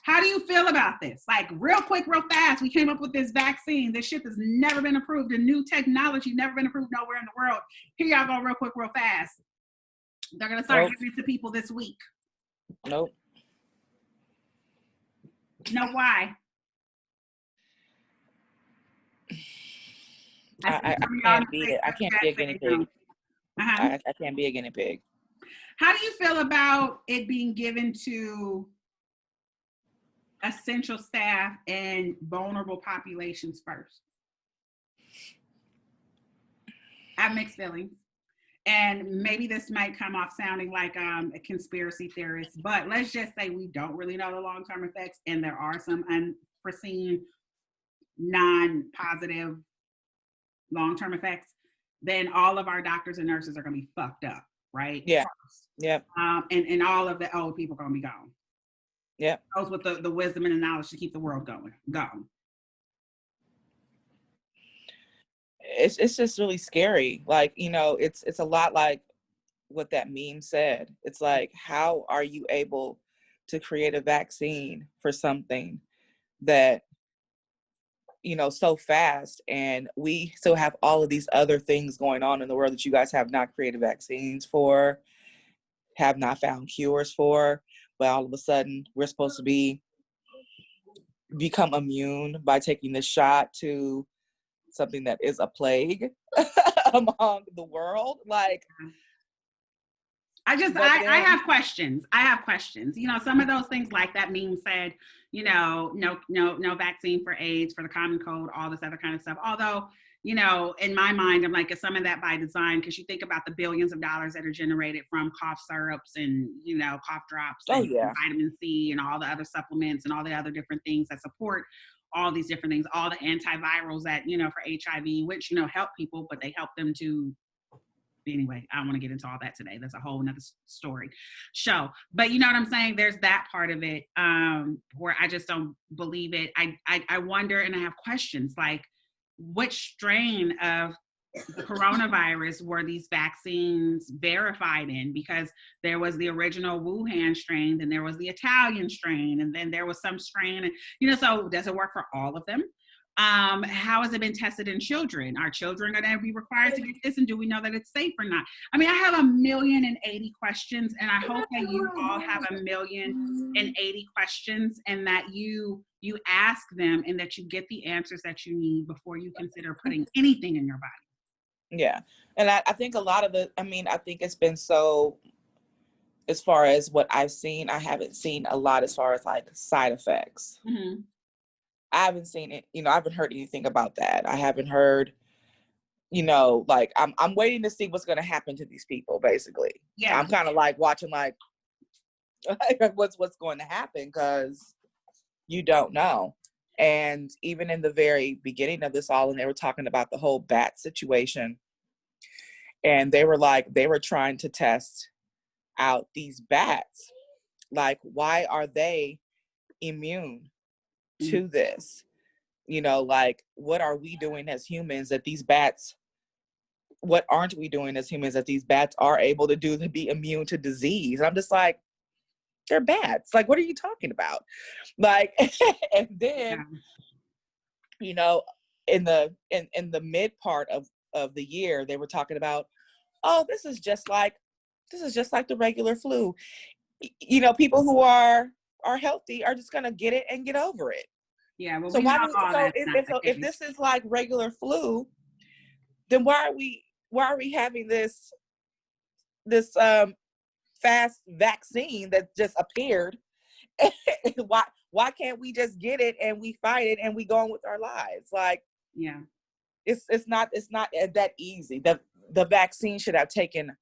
How do you feel about this? Like, real quick, real fast, we came up with this vaccine. This shit has never been approved. The new technology never been approved nowhere in the world. Here y'all go real quick, real fast. They're going to start giving it to people this week. Nope. No, why? I can't be it. I can't be a guinea pig. I can't be a guinea pig. How do you feel about it being given to essential staff and vulnerable populations first? I have mixed feelings. And maybe this might come off sounding like a conspiracy theorist, but let's just say we don't really know the long-term effects and there are some unforeseen, non-positive long-term effects, then all of our doctors and nurses are going to be fucked up, right? Yeah. Yep. And all of the old people are going to be gone. Yep. Those with the wisdom and the knowledge to keep the world going. It's just really scary. Like, it's a lot like what that meme said. It's like, how are you able to create a vaccine for something that, so fast, and we still have all of these other things going on in the world that you guys have not created vaccines for, have not found cures for, but all of a sudden we're supposed to become immune by taking this shot to something that is a plague among the world. Like, I have questions. Some of those things, like that meme said, no vaccine for AIDS, for the common cold, all this other kind of stuff. Although, in my mind, I'm like, is some of that by design? Because you think about the billions of dollars that are generated from cough syrups and, cough drops and vitamin C and all the other supplements and all the other different things that support all these different things, all the antivirals that, for HIV, which, help people, but they help them to, anyway, I don't want to get into all that today. That's a whole nother show. But you know what I'm saying? There's that part of it where I just don't believe it. I wonder, and I have questions like, which strain of the coronavirus were these vaccines verified in? Because there was the original Wuhan strain, then there was the Italian strain, and then there was some strain, so does it work for all of them? How has it been tested in children? Are children going to be required to get this? And do we know that it's safe or not? I mean, I have 1,080,000 questions, and I hope that you all have 1,080,000 questions, and that you ask them and that you get the answers that you need before you consider putting anything in your body. Yeah. And I think a lot of I think it's been so, as far as what I've seen, I haven't seen a lot as far as like side effects. Mm-hmm. I haven't seen it, I haven't heard anything about that. I haven't heard, like I'm waiting to see what's going to happen to these people, basically. Yeah. I'm kind of like watching like what's going to happen, because you don't know. And even in the very beginning of this all, and they were talking about the whole bat situation, and they were trying to test out these bats. Like, why are they immune to this? Like, what are we doing as humans that these bats, what aren't we doing as humans that these bats are able to do to be immune to disease? And I'm just like, they're bats. Like, what are you talking about? Like, and then, in the mid part of the year, they were talking about, oh, this is just like the regular flu. People who are healthy are just gonna get it and get over it. Yeah. Well, So if this is like regular flu, then why are we having this fast vaccine that just appeared? Why can't we just get it and we fight it and we go on with our lives? Like, yeah, it's not that easy. The vaccine should have taken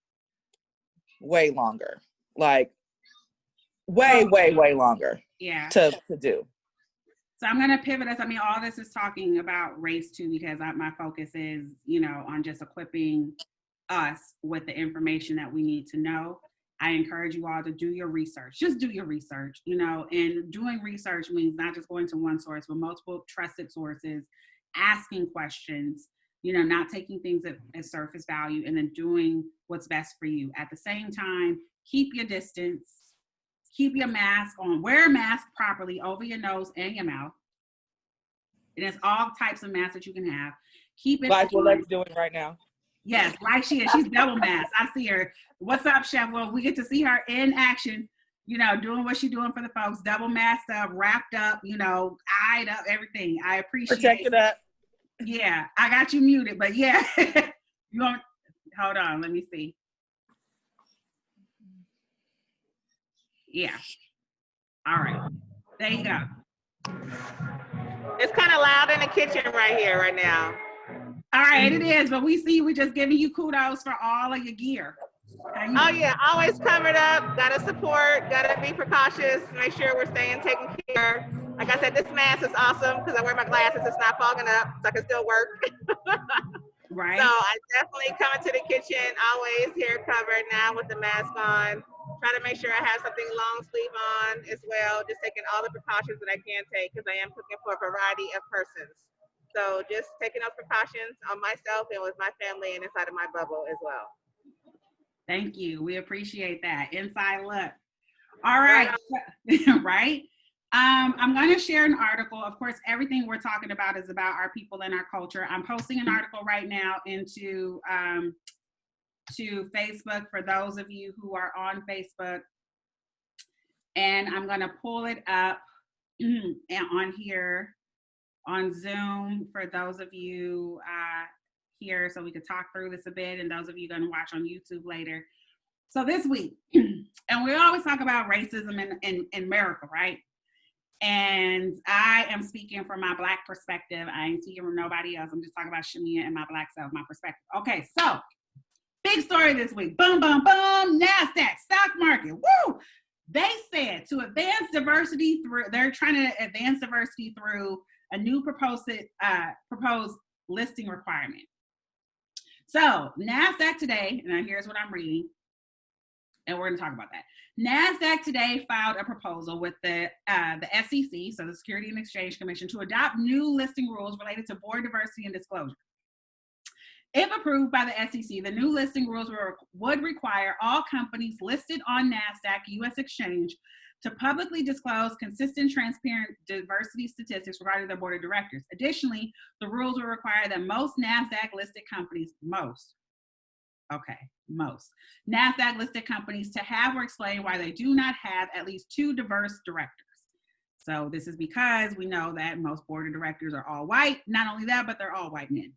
way longer, like way longer. Yeah. To do. So I'm going to pivot us. I mean, all this is talking about race too, because my focus is, on just equipping us with the information that we need to know. I encourage you all to do your research. Just do your research, and doing research means not just going to one source, but multiple trusted sources, asking questions, not taking things at surface value, and then doing what's best for you. At the same time, keep your distance. Keep your mask on. Wear a mask properly over your nose and your mouth. And there's all types of masks that you can have. Keep it like what Lex doing right now. Yes, like she is. She's double masked. I see her. What's up, Chef? Well, we get to see her in action, doing what she's doing for the folks. Double masked up, wrapped up, eyed up, everything. I appreciate it. Protected up. Yeah, I got you muted, but yeah. You want? Hold on. Let me see. Yeah. All right. There you go. It's kind of loud in the kitchen right now. All right, it is, but we're just giving you kudos for all of your gear. Oh yeah, always covered up, gotta support, gotta be precautious, make sure we're staying taken care. Like I said, this mask is awesome because I wear my glasses, it's not fogging up, so I can still work. Right. So I definitely come into the kitchen, always hair covered now with the mask on. Try to make sure I have something long sleeve on as well, just taking all the precautions that I can take because I am cooking for a variety of persons. So just taking those precautions on myself and with my family and inside of my bubble as well. Thank you. We appreciate that. Inside look. All right. Right. I'm going to share an article. Of course, everything we're talking about is about our people and our culture. I'm posting an article right now into to Facebook for those of you who are on Facebook. And I'm going to pull it up on here on Zoom for those of you here so we could talk through this a bit, and those of you going to watch on YouTube later. So this week, and we always talk about racism in Merica, right? And I am speaking from my Black perspective. I ain't speaking from nobody else. I'm just talking about Chamia and my Black self, my perspective. Okay, so big story this week. Boom, boom, boom. NASDAQ stock market. Woo! They said to advance diversity through, they're trying to advance diversity through a new proposed listing requirement. So NASDAQ today, and here's what I'm reading, and we're going to talk about that. NASDAQ today filed a proposal with the SEC, so the Security and Exchange Commission, to adopt new listing rules related to board diversity and disclosure. If approved by the SEC, the new listing rules would require all companies listed on NASDAQ U.S. exchange to publicly disclose consistent, transparent diversity statistics regarding their board of directors. Additionally, the rules will require that most NASDAQ-listed companies, most NASDAQ-listed companies to have or explain why they do not have at least 2 diverse directors. So this is because we know that most board of directors are all white. Not only that, but they're all white men.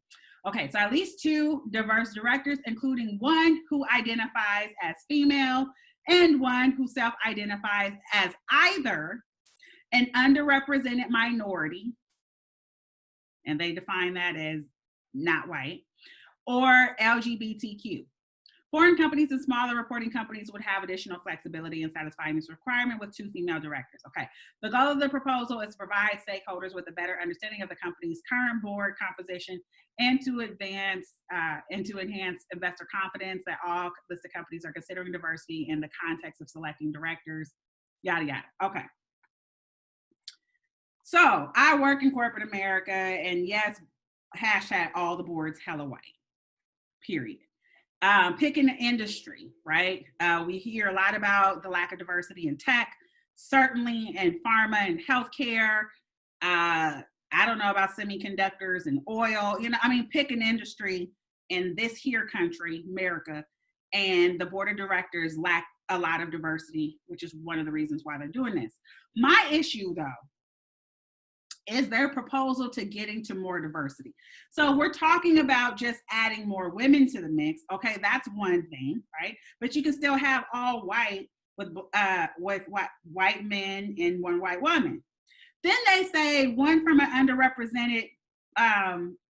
Okay, so at least 2 diverse directors, including one who identifies as female and one who self-identifies as either an underrepresented minority, and they define that as not white, or LGBTQ. Foreign companies and smaller reporting companies would have additional flexibility in satisfying this requirement with 2 female directors. Okay, the goal of the proposal is to provide stakeholders with a better understanding of the company's current board composition and to enhance investor confidence that all listed companies are considering diversity in the context of selecting directors, yada, yada. Okay. So I work in corporate America, and yes, hashtag all the boards hella white, period. Picking the industry, right? We hear a lot about the lack of diversity in tech, certainly in pharma and healthcare. I don't know about semiconductors and oil. Pick an industry in this here country, America, and the board of directors lack a lot of diversity, which is one of the reasons why they're doing this. My issue, though, is their proposal to getting to more diversity. So we're talking about just adding more women to the mix. Okay, that's one thing, right? But you can still have all white with white men and one white woman. Then they say one from an underrepresented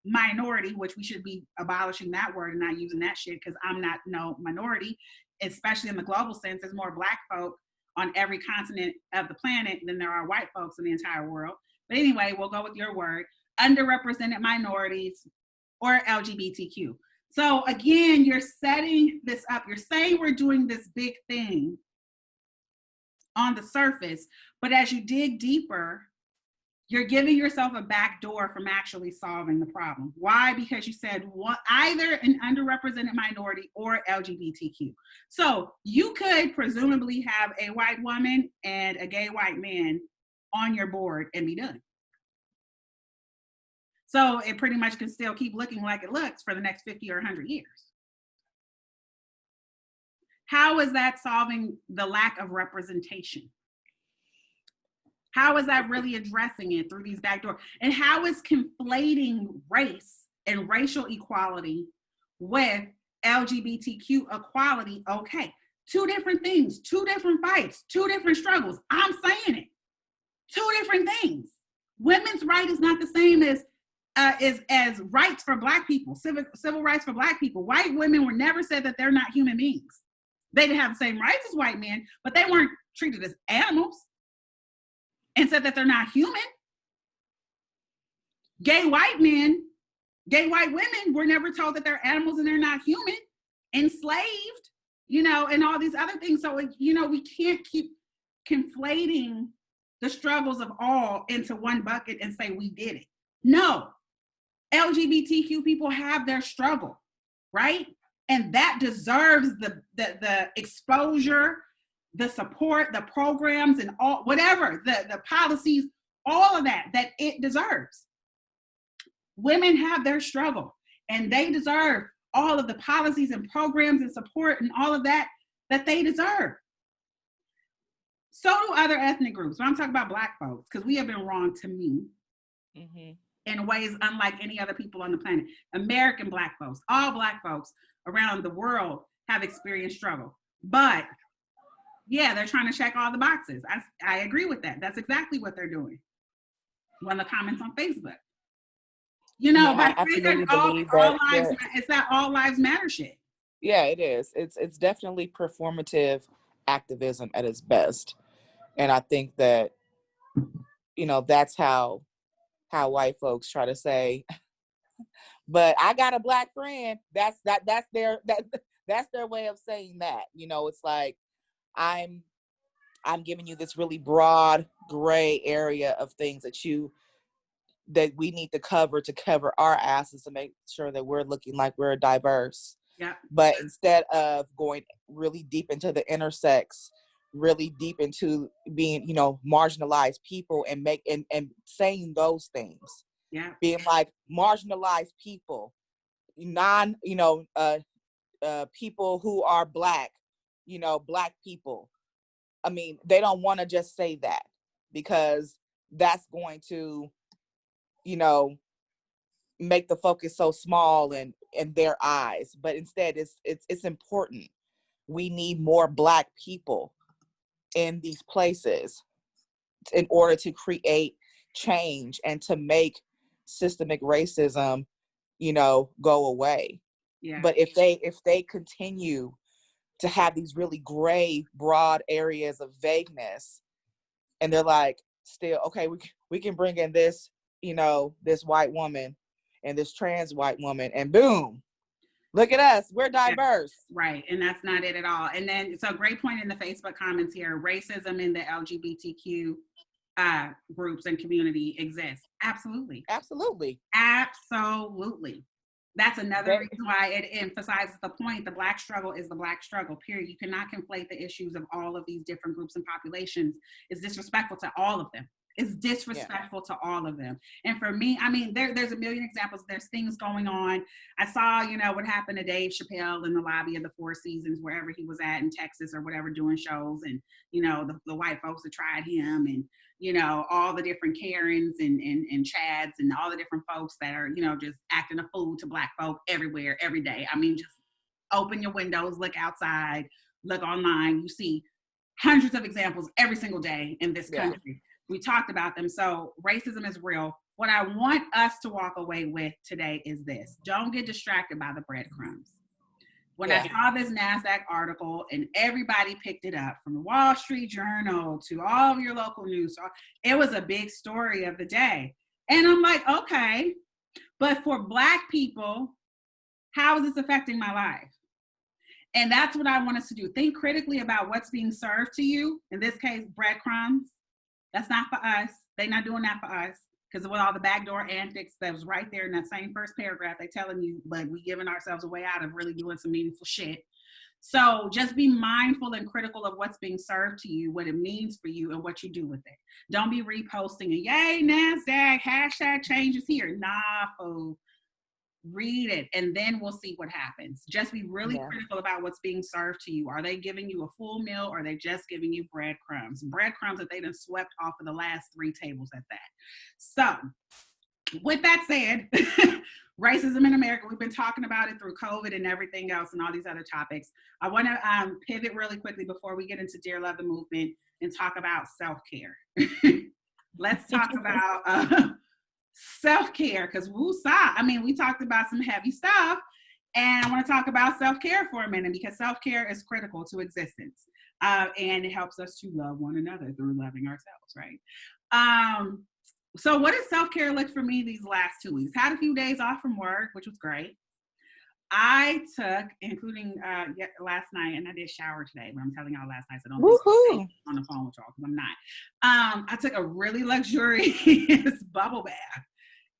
minority, which we should be abolishing that word and not using that shit, because I'm not no minority, especially in the global sense. There's more black folk on every continent of the planet than there are white folks in the entire world. But anyway, we'll go with your word, underrepresented minorities or LGBTQ. So again, you're setting this up. You're saying we're doing this big thing on the surface, but as you dig deeper, you're giving yourself a back door from actually solving the problem. Why? Because you said either an underrepresented minority or LGBTQ. So you could presumably have a white woman and a gay white man on your board and be done. So it pretty much can still keep looking like it looks for the next 50 or 100 years. How is that solving the lack of representation? How is that really addressing it through these back doors? And how is conflating race and racial equality with LGBTQ equality okay? 2 different things, 2 different fights, 2 different struggles. I'm saying it. 2 different things. Women's right is not the same as rights for black people, civil rights for black people. White women were never said that they're not human beings. They didn't have the same rights as white men, but they weren't treated as animals and said that they're not human. Gay white women were never told that they're animals and they're not human, enslaved, and all these other things. So, we can't keep conflating the struggles of all into one bucket and say we did it. No, LGBTQ people have their struggle, right? And that deserves the exposure, the support, the programs, and all whatever, the policies, all of that it deserves. Women have their struggle, and they deserve all of the policies and programs and support and all of that they deserve. So do other ethnic groups. But I'm talking about black folks, because we have been wronged, to me, in ways unlike any other people on the planet. American black folks, all black folks around the world have experienced struggle. But yeah, they're trying to check all the boxes. I agree with that. That's exactly what they're doing. One of the comments on Facebook. I absolutely believe that it's that all lives matter shit. Yeah, it is. It's definitely performative activism at its best. And I think that, that's how white folks try to say, but I got a black friend. That's their way of saying that. It's like I'm giving you this really broad gray area of things that we need to cover our asses to make sure that we're looking like we're diverse. Yeah. But instead of going really deep into the intersex, really deep into being, you know, marginalized people and saying those things. Yeah. Being like marginalized people, people who are Black, you know, Black people. I mean, they don't want to just say that because that's going to, you know, make the focus so small in their eyes. But instead, it's important. We need more Black people in these places in order to create change and to make systemic racism, you know, go away. Yeah. But if they continue to have these really gray, broad areas of vagueness, and they're like, still, okay, we can bring in this, you know, this white woman and this trans white woman, and boom, look at us, we're diverse. Yeah, right, and that's not it at all. And then, so great point in the Facebook comments here, racism in the LGBTQ groups and community exists. Absolutely. Absolutely. Absolutely. That's another reason why it emphasizes the point, the Black struggle is the Black struggle, period. You cannot conflate the issues of all of these different groups and populations. It's disrespectful to all of them. It's disrespectful to all of them. And for me, I mean, there's a million examples. There's things going on. I saw, you know, what happened to Dave Chappelle in the lobby of the Four Seasons, wherever he was at in Texas or whatever, doing shows. And, you know, the white folks that tried him, and, you know, all the different Karens and Chads and all the different folks that are, you know, just acting a fool to Black folk everywhere, every day. I mean, just open your windows, look outside, look online. You see hundreds of examples every single day in this country. We talked about them. So racism is real. What I want us to walk away with today is this. Don't get distracted by the breadcrumbs. When I saw this NASDAQ article and everybody picked it up, from the Wall Street Journal to all of your local news, it was a big story of the day. And I'm like, okay, but for Black people, how is this affecting my life? And that's what I want us to do. Think critically about what's being served to you. In this case, breadcrumbs. That's not for us. They're not doing that for us. Because with all the backdoor antics that was right there in that same first paragraph, they telling you, but we giving ourselves a way out of really doing some meaningful shit. So just be mindful and critical of what's being served to you, what it means for you, and what you do with it. Don't be reposting it. Yay, NASDAQ, hashtag changes here. Nah, fool. Read it, and then we'll see what happens. Just be really critical about what's being served to you. Are they giving you a full meal, or are they just giving you breadcrumbs? Breadcrumbs that they done swept off of the last 3 tables at that. So with that said, racism in America, we've been talking about it through COVID and everything else and all these other topics. I want to pivot really quickly before we get into Dear Love the Movement and talk about self-care. Let's talk about self-care, because woosah, I mean, we talked about some heavy stuff, and I want to talk about self-care for a minute, because self-care is critical to existence, and it helps us to love one another through loving ourselves, right? So what does self-care look for me these last 2 weeks? Had a few days off from work, which was great. I took, including last night, and I did shower today, but I'm telling y'all last night, so don't be on the phone with y'all, because I'm not. I took a really luxurious bubble bath,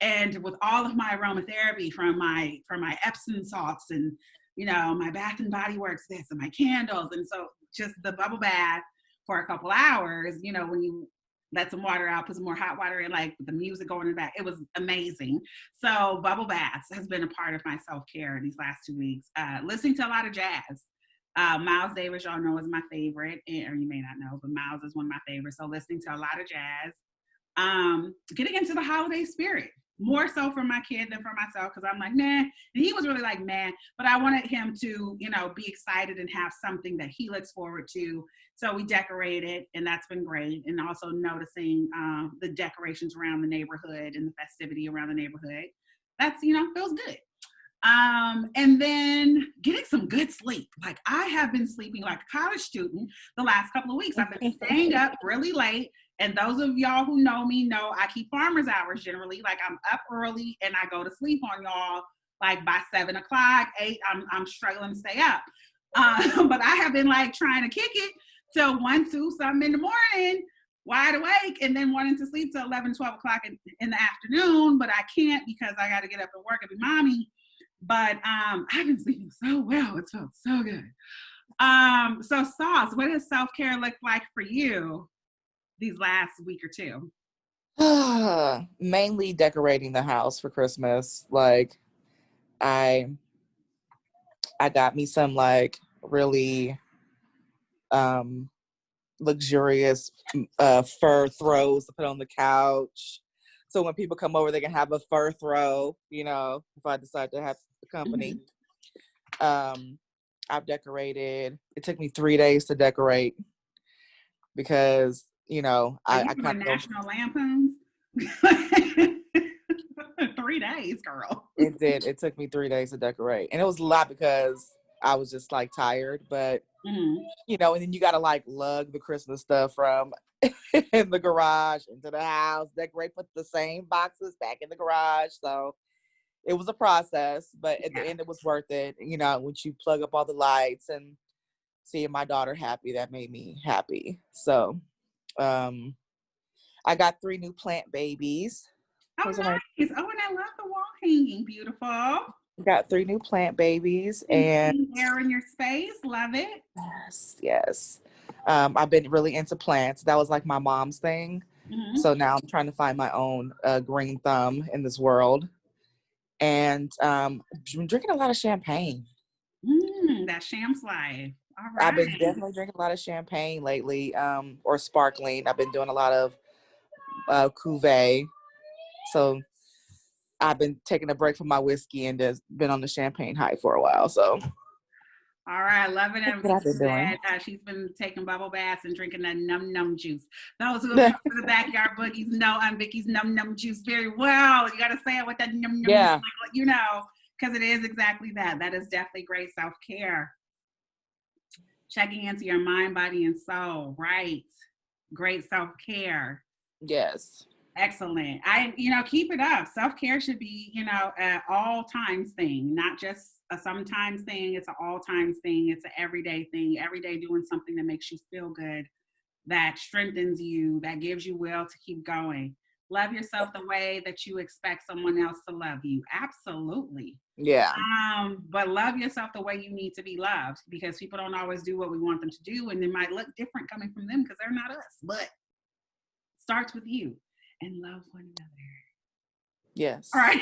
and with all of my aromatherapy from my Epsom salts, and, you know, my Bath and Body Works this, and my candles, and so just the bubble bath for a couple hours, you know, when you let some water out, put some more hot water in, like the music going in the back. It was amazing. So bubble baths has been a part of my self-care these last 2 weeks. Listening to a lot of jazz. Miles Davis, y'all know, is my favorite, or you may not know, but Miles is one of my favorites. So listening to a lot of jazz. Getting into the holiday spirit. More so for my kid than for myself, because I'm like, nah. And he was really like, man, but I wanted him to, you know, be excited and have something that he looks forward to. So we decorated, and that's been great. And also noticing the decorations around the neighborhood and the festivity around the neighborhood. That's, you know, feels good. And then getting some good sleep. Like, I have been sleeping like a college student the last couple of weeks. I've been staying up really late. And those of y'all who know me know I keep farmer's hours generally. Like, I'm up early and I go to sleep on y'all like by 7 o'clock, 8. I'm struggling to stay up. But I have been like trying to kick it till 1, 2, something in the morning, wide awake, and then wanting to sleep till 11, 12 o'clock in the afternoon. But I can't, because I got to get up and work and be mommy. But I've been sleeping so well. It felt so good. So Sauce, what does self-care look like for you these last week or two? Mainly decorating the house for Christmas. Like I got me some like really luxurious fur throws to put on the couch. So when people come over, they can have a fur throw, if I decide to have the company. I've decorated. It took me 3 days to decorate because, I I kind of National Lampoons. 3 days, girl. It did. It took me 3 days to decorate. And it was a lot because I was just like tired, but and then you gotta like lug the Christmas stuff from in the garage into the house, decorate, put the same boxes back in the garage. So it was a process, but at the end it was worth it. Once you plug up all the lights and seeing my daughter happy, that made me happy. So I got 3 new plant babies. Oh, nice. Oh, and I love the wall hanging. Beautiful. Got 3 new plant babies and air in your space. Love it. Yes. I've been really into plants. That was like my mom's thing. So now I'm trying to find my own green thumb in this world. And been drinking a lot of champagne. That Shams life. All right. I've been definitely drinking a lot of champagne lately, or sparkling. I've been doing a lot of cuvee. So I've been taking a break from my whiskey and just been on the champagne high for a while. So, all right, loving it. What I've been doing. She's been taking bubble baths and drinking that num juice. Those who have come to the backyard boogies know I'm Vicky's num juice very well. You got to say it with that num. Yeah. Because it is exactly that. That is definitely great self-care. Checking into your mind, body, and soul. Right. Great self-care. Yes. Excellent. Keep it up. Self-care should be, an all times thing, not just a sometimes thing. It's an all times thing. It's an everyday thing. Every day doing something that makes you feel good, that strengthens you, that gives you will to keep going. Love yourself the way that you expect someone else to love you. Absolutely. Yeah. But love yourself the way you need to be loved, because people don't always do what we want them to do, and it might look different coming from them because they're not us. But it starts with you. And love one another. Yes. All right.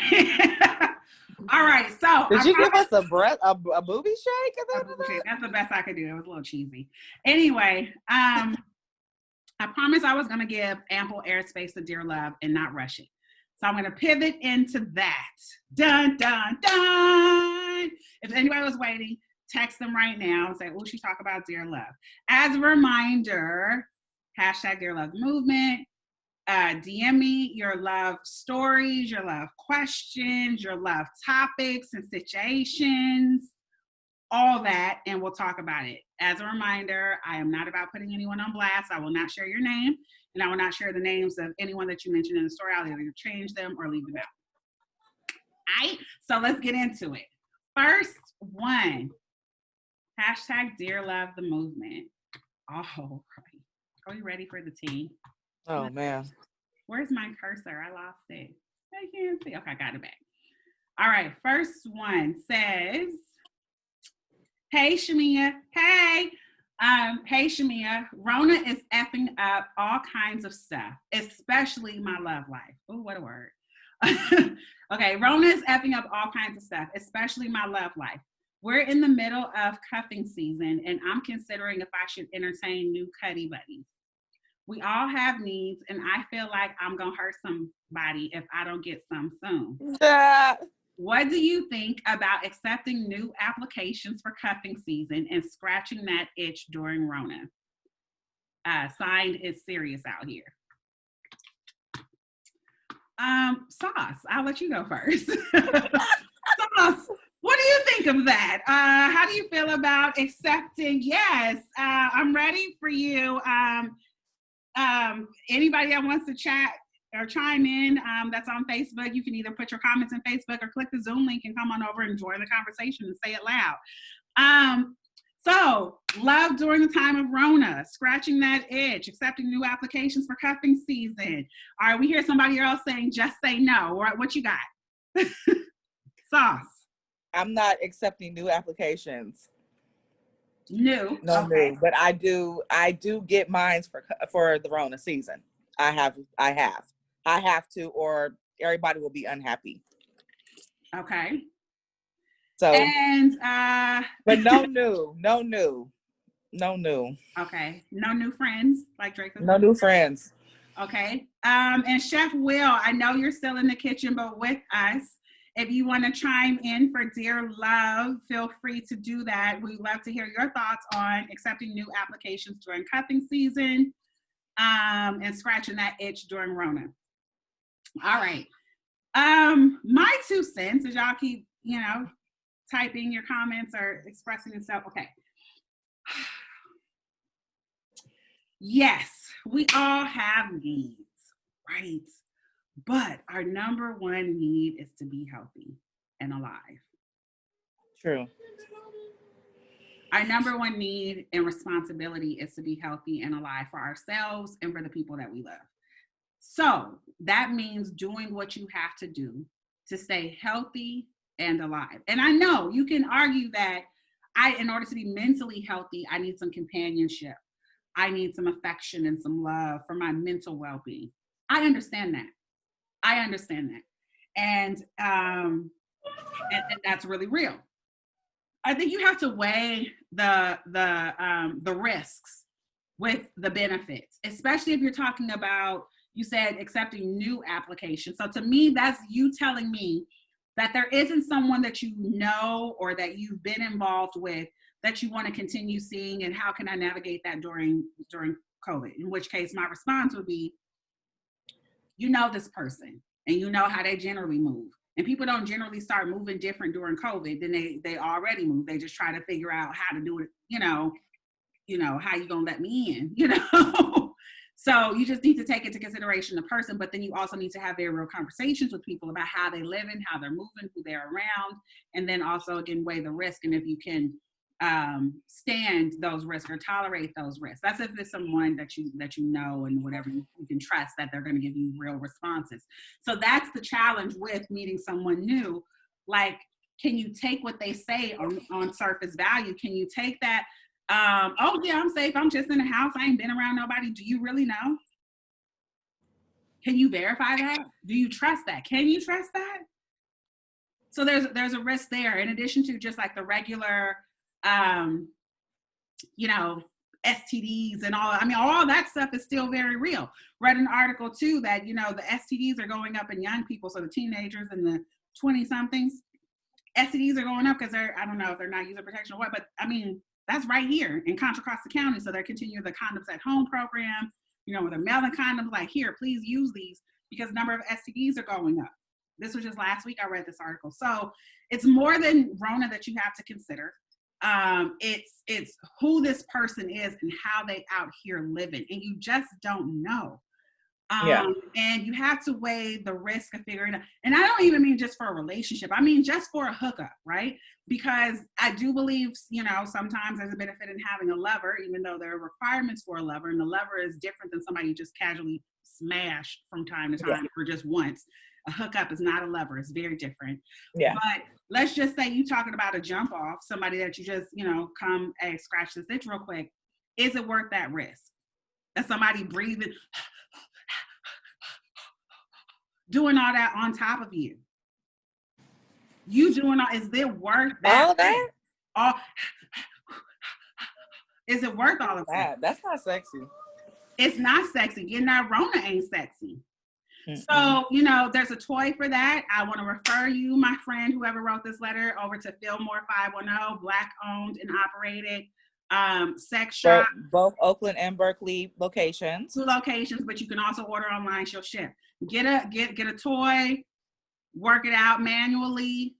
All right. So did you give us a booby shake? That's the best I could do. It was a little cheesy. Anyway, I promised I was going to give ample airspace to Dear Love and not rush it. So I'm going to pivot into that. Dun, dun, dun. If anybody was waiting, text them right now and say, oh, she talk about Dear Love. As a reminder, hashtag Dear Love Movement. DM me your love stories, your love questions, your love topics and situations, all that, and we'll talk about it. As a reminder, I am not about putting anyone on blast. I will not share your name, and I will not share the names of anyone that you mentioned in the story. I'll either change them or leave them out. All right, so let's get into it. First one, hashtag Dear Love the Movement. All right. Are we ready for the tea? Oh, man. Where's my cursor? I lost it. I can't see. Okay, I got it back. All right. First one says, hey, Chamia. Hey. Hey, Chamia. Rona is effing up all kinds of stuff, especially my love life. Oh, what a word. Okay. Rona is effing up all kinds of stuff, especially my love life. We're in the middle of cuffing season, and I'm considering if I should entertain new cuddy buddies. We all have needs, and I feel like I'm going to hurt somebody if I don't get some soon. What do you think about accepting new applications for cuffing season and scratching that itch during Rona? Signed, It's Serious Out Here. Sauce, I'll let you go first. Sauce, what do you think of that? How do you feel about accepting? Yes, I'm ready for you. Anybody that wants to chat or chime in, that's on Facebook, you can either put your comments in Facebook or click the Zoom link and come on over and join the conversation and say it loud. So love during the time of Rona, scratching that itch, accepting new applications for cuffing season. All right, we hear somebody else saying, just say no. All right, what you got? Sauce. I'm not accepting new applications. New. No Okay. new, but I do get mines for the Rona season. I have to, or everybody will be unhappy. Okay. So, And but no new. okay, no new friends like Drake was No saying. new friends. Okay. And Chef Will, I know you're still in the kitchen, but with us, if you want to chime in for Dear Love, feel free to do that. We'd love to hear your thoughts on accepting new applications during cuffing season, and scratching that itch during Rona. All right. My 2 cents, as y'all keep, typing your comments or expressing yourself. Okay. Yes, we all have needs, right? But our number one need is to be healthy and alive. True. Our number one need and responsibility is to be healthy and alive for ourselves and for the people that we love. So that means doing what you have to do to stay healthy and alive. And I know you can argue that in order to be mentally healthy, I need some companionship. I need some affection and some love for my mental well-being. I understand that. And that's really real. I think you have to weigh the risks with the benefits, especially if you're talking about, you said, accepting new applications. So to me, that's you telling me that there isn't someone that you know or that you've been involved with that you want to continue seeing, and how can I navigate that during COVID? In which case my response would be, you know this person and you know how they generally move. And people don't generally start moving different during COVID than they already move. They just try to figure out how to do it, how you gonna let me in, So you just need to take into consideration the person, but then you also need to have very real conversations with people about how they live and how they're moving, who they're around, and then also, again, weigh the risk and if you can stand those risks or tolerate those risks. That's if it's someone that you know and whatever you can trust that they're going to give you real responses. So that's the challenge with meeting someone new. Like, can you take what they say on surface value? Can you take that? Oh yeah, I'm safe. I'm just in the house. I ain't been around nobody. Do you really know? Can you verify that? Do you trust that? Can you trust that? So there's a risk there, in addition to just like the regular STDs and all that stuff is still very real. Read an article too that, the STDs are going up in young people. So the teenagers and the 20 somethings, STDs are going up because I don't know if they're not using protection or what, but that's right here in Contra Costa County. So they're continuing the condoms at home program, where they're mailing condoms like, here, please use these, because the number of STDs are going up. This was just last week I read this article. So it's more than Rona that you have to consider. It's who this person is and how they out here living, and you just don't know. And you have to weigh the risk of figuring out. And I don't even mean just for a relationship. I mean just for a hookup, right? Because I do believe, sometimes there's a benefit in having a lover, even though there are requirements for a lover, and the lover is different than somebody you just casually smash from time to time or just once. A hookup is not a lover. It's very different. Yeah. But let's just say you talking about a jump off, somebody that you just, come and scratch the stitch real quick. Is it worth that risk? That somebody breathing, doing all that on top of you? You doing all, is it worth that? All that? Is it worth all of that? That's not sexy. It's not sexy. Getting that Rona ain't sexy. So, there's a toy for that. I want to refer you, my friend, whoever wrote this letter, over to Fillmore 510, Black owned and operated sex shop. Both Oakland and Berkeley locations. 2 locations, but you can also order online. She'll ship. Get a toy, work it out manually,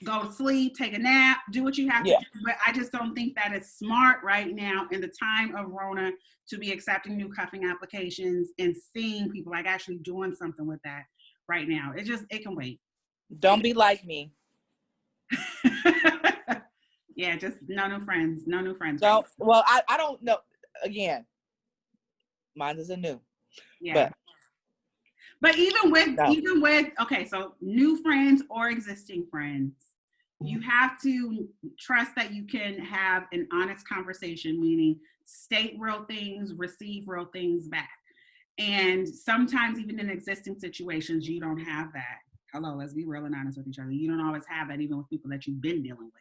go to sleep, take a nap, do what you have to do. But I just don't think that it's smart right now in the time of Rona to be accepting new cuffing applications and seeing people like actually doing something with that right now. It can wait. Don't be like me. Yeah, just no new friends. Well, I don't know. Again, mine isn't new. Yeah. But even with okay, so new friends or existing friends, You have to trust that you can have an honest conversation, meaning state real things, receive real things back. And sometimes, even in existing situations, you don't have that. Hello, let's be real and honest with each other. You don't always have that, even with people that you've been dealing with.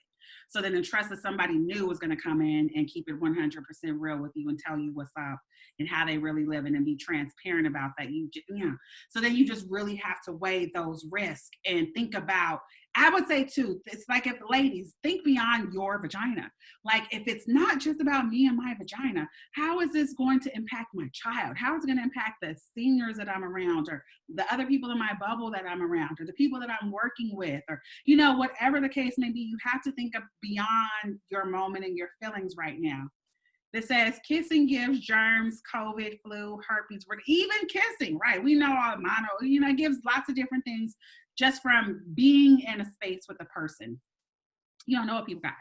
So then the trust that somebody new is going to come in and keep it 100% real with you and tell you what's up and how they really live and be transparent about that. So then you just really have to weigh those risks and think about, I would say too, it's like, if ladies, think beyond your vagina. Like, if it's not just about me and my vagina, how is this going to impact my child? How is it going to impact the seniors that I'm around, or the other people in my bubble that I'm around, or the people that I'm working with, or, whatever the case may be, you have to think of beyond your moment and your feelings right now. That says kissing gives germs, COVID, flu, herpes, even kissing, right? We know all mono, it gives lots of different things just from being in a space with a person. You don't know what people got.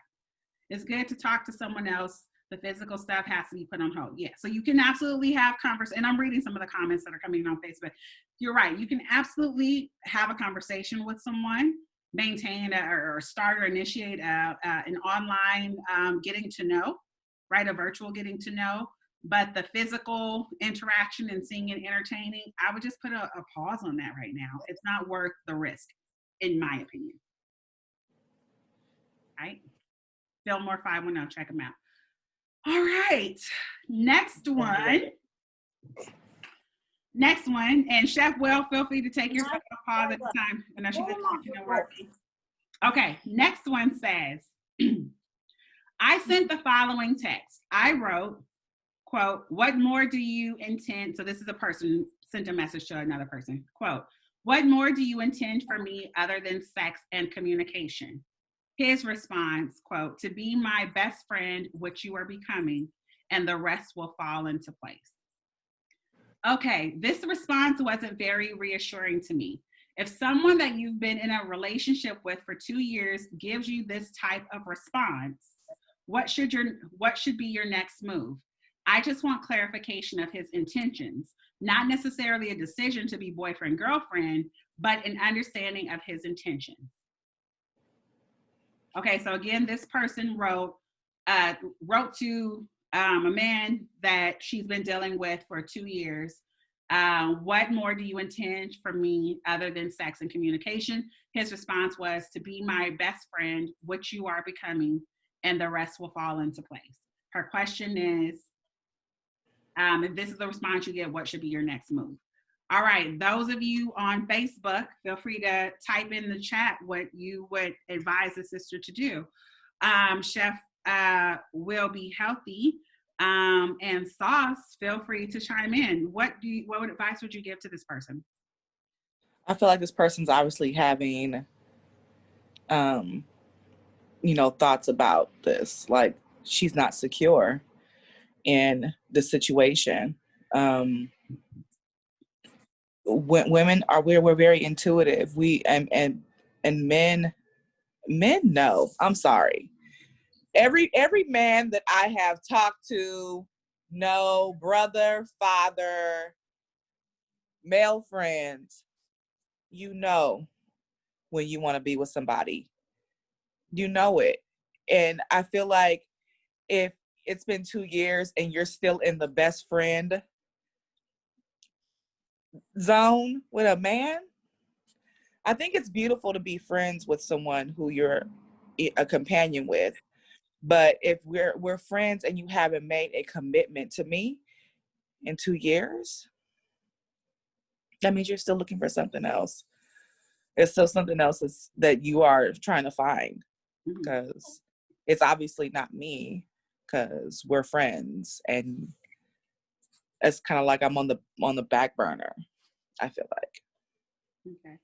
It's good to talk to someone else. The physical stuff has to be put on hold. Yeah, so you can absolutely have conversation. And I'm reading some of the comments that are coming in on Facebook. You're right. You can absolutely have a conversation with someone, maintain or start or initiate an online getting to know, right? A virtual getting to know. But the physical interaction and seeing and entertaining, I would just put a pause on that right now. It's not worth the risk, in my opinion. Right? Fillmore 510, check them out. All right, next one, and Chef Will, feel free to take your pause at the time. I know she's been talking and working. Okay, next one says, I sent the following text. I wrote, quote, what more do you intend? So this is a person sent a message to another person. Quote, what more do you intend for me other than sex and communication? His response, quote, to be my best friend, which you are becoming, and the rest will fall into place. Okay, this response wasn't very reassuring to me. If someone that you've been in a relationship with for 2 years gives you this type of response, what should be your next move? I just want clarification of his intentions, not necessarily a decision to be boyfriend, girlfriend, but an understanding of his intentions. Okay, so again, this person wrote to a man that she's been dealing with for 2 years. What more do you intend for me other than sex and communication? His response was to be my best friend, which you are becoming, and the rest will fall into place. Her question is, and this is the response you get, what should be your next move? All right, those of you on Facebook, feel free to type in the chat what you would advise the sister to do. Chef Will Be Healthy and Sauce, feel free to chime in. What advice would you give to this person? I feel like this person's obviously having, thoughts about this. Like, she's not secure in the situation. Women are, we're very intuitive. And men know. I'm sorry. Every man that I have talked to, brother, father, male friends, when you want to be with somebody. You know it. And I feel like if it's been 2 years and you're still in the best friend zone with a man, I think it's beautiful to be friends with someone who you're a companion with. But if we're friends and you haven't made a commitment to me in 2 years, that means you're still looking for something else. It's still something else that you are trying to find, because it's obviously not me, because we're friends, and it's kind of like I'm on the back burner, I feel like. Okay.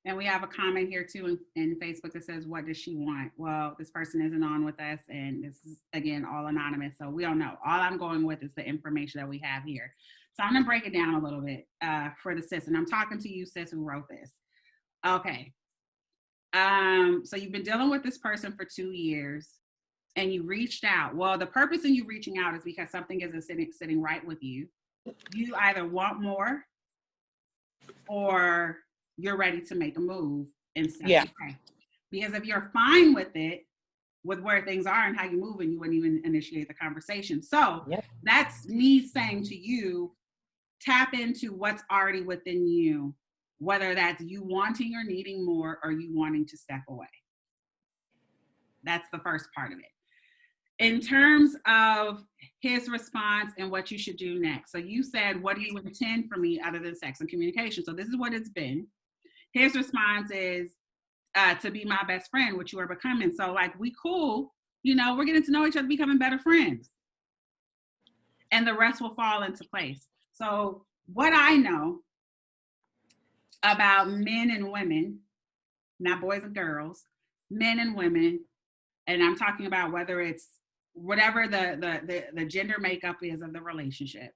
And we have a comment here too in Facebook that says, what does she want? Well, this person isn't on with us, and this is, again, all anonymous, so we don't know. All I'm going with is the information that we have here. So I'm going to break it down a little bit for the sis, and I'm talking to you, sis, who wrote this. Okay. So you've been dealing with this person for 2 years, and you reached out. Well, the purpose in you reaching out is because something isn't sitting right with you. You either want more, or you're ready to make a move and say, yeah. Okay. Because if you're fine with it, with where things are and how you move, and you wouldn't even initiate the conversation. So Yep. that's me saying to you, tap into what's already within you, whether that's you wanting or needing more or you wanting to step away. That's the first part of it. In terms of his response and what you should do next. So you said, what do you intend for me other than sex and communication? So this is what it's been. His response is to be my best friend, which you are becoming. So like, we cool, you know, we're getting to know each other, becoming better friends. And the rest will fall into place. So what I know about men and women, not boys and girls, men and women, and I'm talking about whether it's whatever the gender makeup is of the relationship.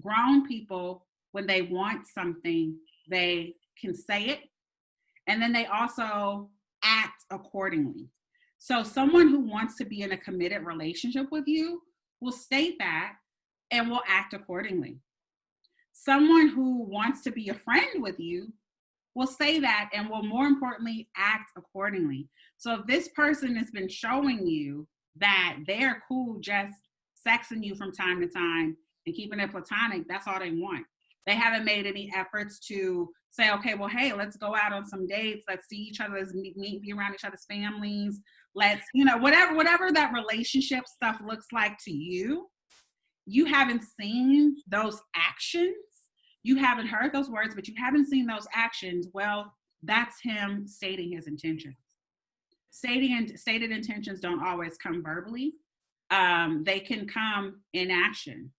Grown people, when they want something, they can say it, and then they also act accordingly. So someone who wants to be in a committed relationship with you will state that and will act accordingly. Someone who wants to be a friend with you will say that and will, more importantly, act accordingly. So if this person has been showing you that they're cool just sexing you from time to time and keeping it platonic, that's all they want. They haven't made any efforts to say, okay, well, hey, let's go out on some dates. Let's see each other, let's meet, be around each other's families. Let's, you know, whatever that relationship stuff looks like to you, you haven't seen those actions. You haven't heard those words, but you haven't seen those actions. Well, that's him stating his intentions. Stated intentions don't always come verbally. They can come in action.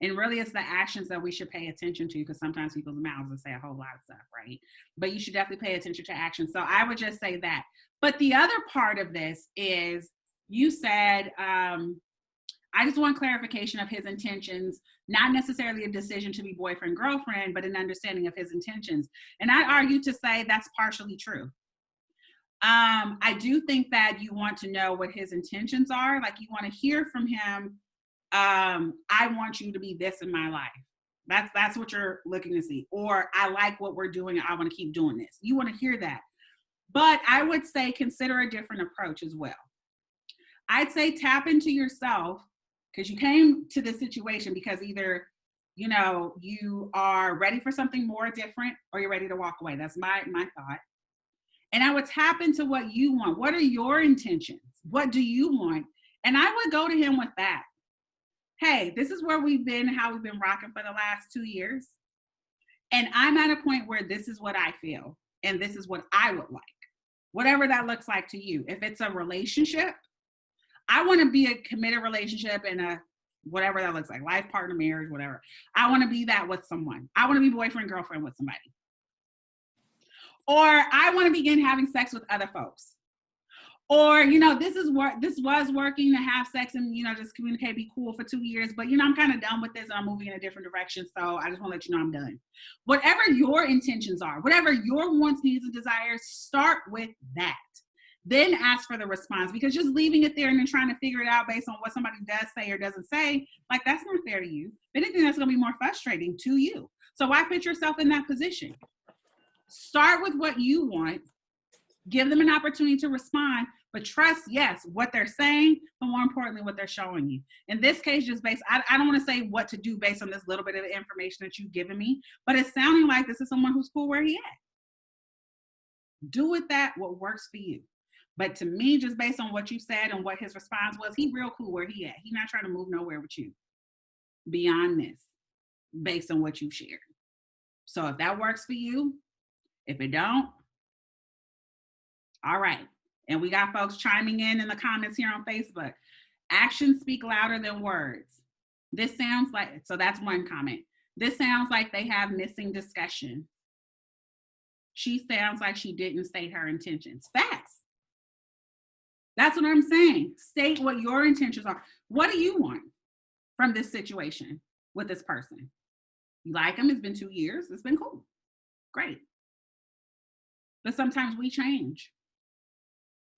And really, it's the actions that we should pay attention to, because sometimes people's mouths will say a whole lot of stuff, right? But you should definitely pay attention to action. So I would just say that. But the other part of this is, you said, I just want clarification of his intentions, not necessarily a decision to be boyfriend, girlfriend, but an understanding of his intentions. And I argue to say that's partially true. I do think that you want to know what his intentions are. Like, you want to hear from him, I want you to be this in my life. That's what you're looking to see. Or, I like what we're doing, I want to keep doing this. You want to hear that. But I would say consider a different approach as well. I'd say tap into yourself, because you came to this situation because either, you know, you are ready for something more different or you're ready to walk away. That's my thought. And I would tap into what you want. What are your intentions? What do you want? And I would go to him with that. Hey, this is where we've been, how we've been rocking for the last 2 years. And I'm at a point where this is what I feel. And this is what I would like. Whatever that looks like to you. If it's a relationship, I want to be a committed relationship and a whatever that looks like, life partner, marriage, whatever. I want to be that with someone. I want to be boyfriend, girlfriend with somebody. Or I want to begin having sex with other folks. Or, you know, this was working to have sex and, you know, just communicate, be cool for 2 years. But, you know, I'm kind of done with this and I'm moving in a different direction. So I just want to let you know I'm done. Whatever your intentions are, whatever your wants, needs, and desires, start with that. Then ask for the response, because just leaving it there and then trying to figure it out based on what somebody does say or doesn't say, like, that's not fair to you. If anything, that's going to be more frustrating to you. So why put yourself in that position? Start with what you want. Give them an opportunity to respond, but trust, yes, what they're saying, but more importantly, what they're showing you. In this case, just based, I don't want to say what to do based on this little bit of information that you've given me, but it's sounding like this is someone who's cool where he at. Do with that what works for you. But to me, just based on what you said and what his response was, he real cool where he at. He's not trying to move nowhere with you beyond this, based on what you've shared. So if that works for you, if it don't, all right. And we got folks chiming in the comments here on Facebook. Actions speak louder than words. This sounds like, so that's one comment. This sounds like they have missing discussion. She sounds like she didn't state her intentions. Facts. That's what I'm saying. State what your intentions are. What do you want from this situation with this person? You like him? It's been 2 years. It's been cool. Great. But sometimes we change.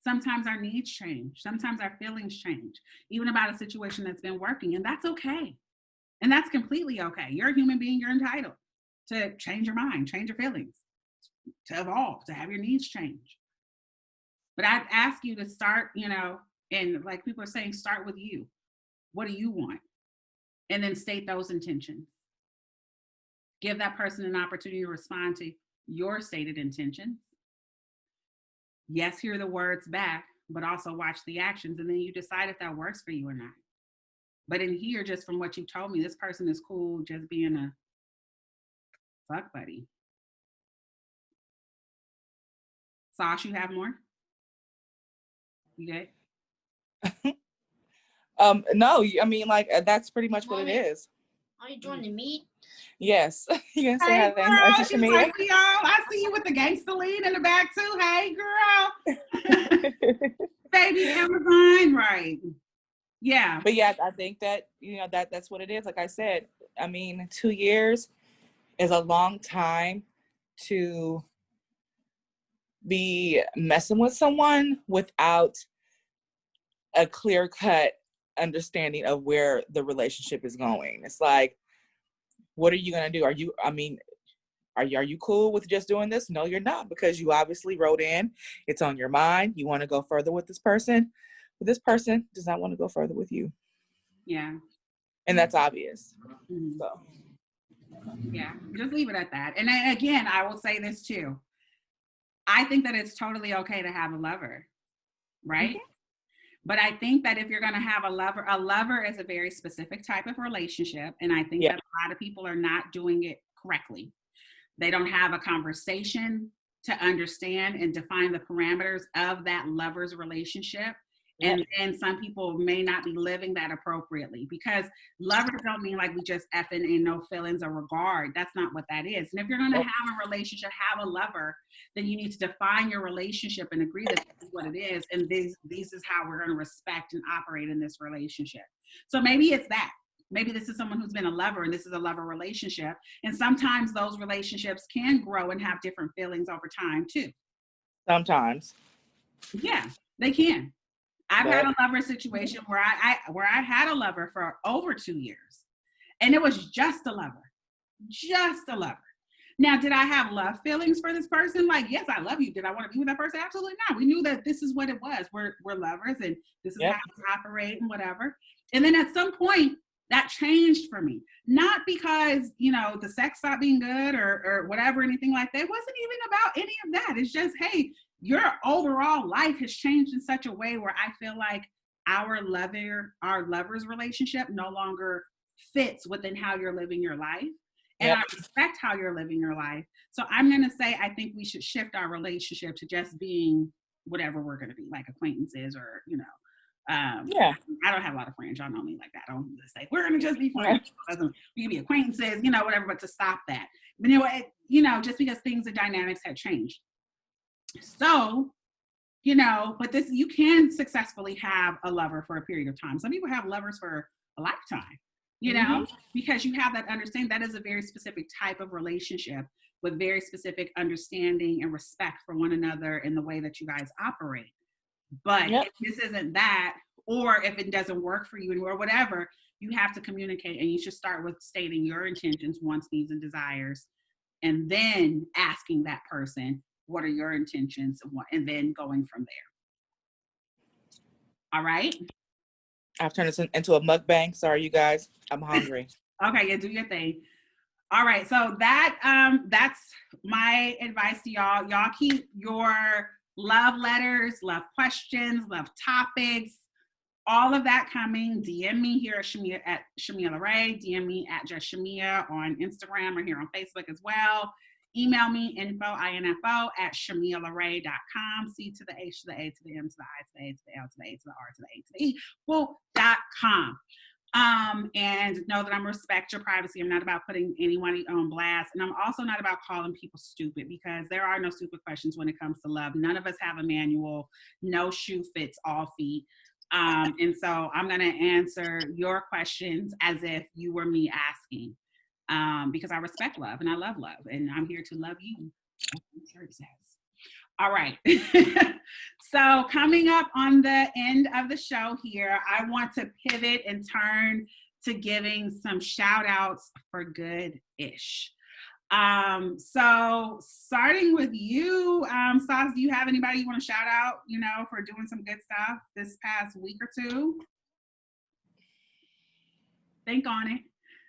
Sometimes our needs change. Sometimes our feelings change, even about a situation that's been working. And that's okay. And that's completely okay. You're a human being. You're entitled to change your mind, change your feelings, to evolve, to have your needs change. But I'd ask you to start, and like people are saying, start with you. What do you want? And then state those intentions. Give that person an opportunity to respond to your stated intentions. Yes, hear the words back, but also watch the actions. And then you decide if that works for you or not. But in here, just from what you told me, this person is cool just being a fuck buddy. Sauce, you have more? You good? No, I mean, like, that's pretty much what it is. Are you joining the meet? Yes. You can say Hey, hi, girl, Auntie she's Chamia. like, yo, I see you with the gangster lead in the back too. Hey, girl. Baby Amazon, right. Yeah. But yeah, I think that, that's what it is. Like I said, I mean, 2 years is a long time to be messing with someone without a clear-cut understanding of where the relationship is going. It's like, what are you going to do? Are you cool with just doing this? No, you're not, because you obviously wrote in, it's on your mind, you want to go further with this person, but this person does not want to go further with you. Yeah. And that's obvious. Mm-hmm. So yeah, just leave it at that. And then, again, I will say this too. I think that it's totally okay to have a lover, right? Mm-hmm. But I think that if you're going to have a lover is a very specific type of relationship. And I think that a lot of people are not doing it correctly. They don't have a conversation to understand and define the parameters of that lover's relationship. And then some people may not be living that appropriately, because lovers don't mean like we just effing and no feelings or regard. That's not what that is. And if you're going to have a relationship, have a lover, then you need to define your relationship and agree that this is what it is. And this is how we're going to respect and operate in this relationship. So maybe it's that. Maybe this is someone who's been a lover and this is a lover relationship. And sometimes those relationships can grow and have different feelings over time too. Sometimes. Yeah, they can. I've had a lover situation where I had a lover for over 2 years, and it was just a lover. Now, did I have love feelings for this person? Like, yes, I love you. Did I want to be with that person? Absolutely not. We knew that this is what it was. We're lovers, and this is how we operate and whatever. And then at some point, that changed for me. Not because, the sex stopped being good or whatever, anything like that. It wasn't even about any of that. It's just, hey, your overall life has changed in such a way where I feel like our lover's relationship no longer fits within how you're living your life. And I respect how you're living your life. So I'm going to say, I think we should shift our relationship to just being whatever we're going to be, like acquaintances or, I don't have a lot of friends. Y'all know me like that. I don't just say, we're going to just be friends. We can be acquaintances, whatever, but to stop that. But just because things and dynamics have changed. So, but this, you can successfully have a lover for a period of time. Some people have lovers for a lifetime, because you have that understanding. That is a very specific type of relationship with very specific understanding and respect for one another in the way that you guys operate. But if this isn't that, or if it doesn't work for you or whatever, you have to communicate, and you should start with stating your intentions, wants, needs, and desires, and then asking that person, what are your intentions, and then going from there. All right? I've turned this into a mukbang. Sorry, you guys. I'm hungry. Okay, yeah, do your thing. All right, so that's my advice to y'all. Y'all keep your love letters, love questions, love topics, all of that coming. DM me here at Chamia LeRae. DM me at just Chamia on Instagram or here on Facebook as well. Email me info at ChamiaLeRae.com. C to the H to the A to the M to the I to the A to the L to the A to the R to the A to the E. Well.com. And know that I'm respect your privacy. I'm not about putting anyone on blast. And I'm also not about calling people stupid, because there are no stupid questions when it comes to love. None of us have a manual. No shoe fits all feet. And so I'm going to answer your questions as if you were me asking, because I respect love and I love love, and I'm here to love you. All right. So coming up on the end of the show here, I want to pivot and turn to giving some shout outs for good-ish. So starting with you, Sas, do you have anybody you want to shout out, for doing some good stuff this past week or two? Think on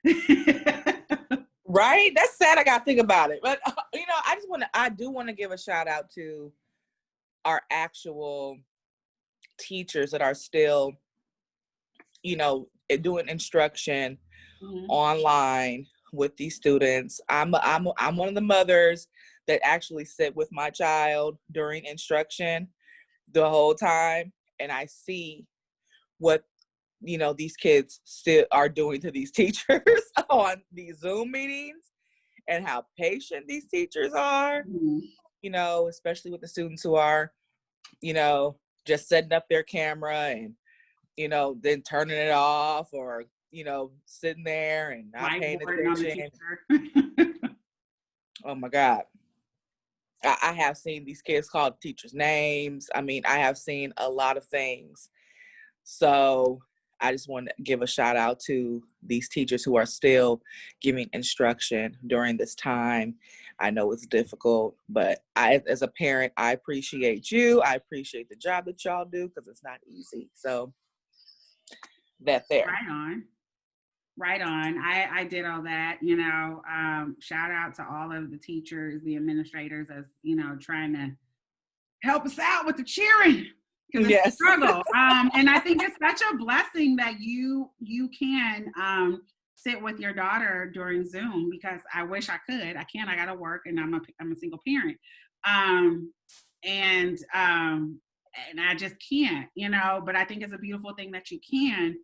it. Right? That's sad. I got to think about it. But, I do want to give a shout out to our actual teachers that are still, doing instruction online with these students. I'm one of the mothers that actually sit with my child during instruction the whole time, and I see what these kids still are doing to these teachers on these Zoom meetings, and how patient these teachers are, especially with the students who are, just setting up their camera and, then turning it off, or, sitting there and not paying attention. Oh my God. I have seen these kids call teachers names. I mean, I have seen a lot of things. So I just want to give a shout out to these teachers who are still giving instruction during this time. I know it's difficult, but as a parent, I appreciate you. I appreciate the job that y'all do, because it's not easy. So that there. Right on. I did all that, shout out to all of the teachers, the administrators, as, trying to help us out with the cheering. Because it's a struggle. And I think it's such a blessing that you can sit with your daughter during Zoom, because I wish I could. I can't. I got to work, and I'm a single parent. And I just can't, but I think it's a beautiful thing that you can.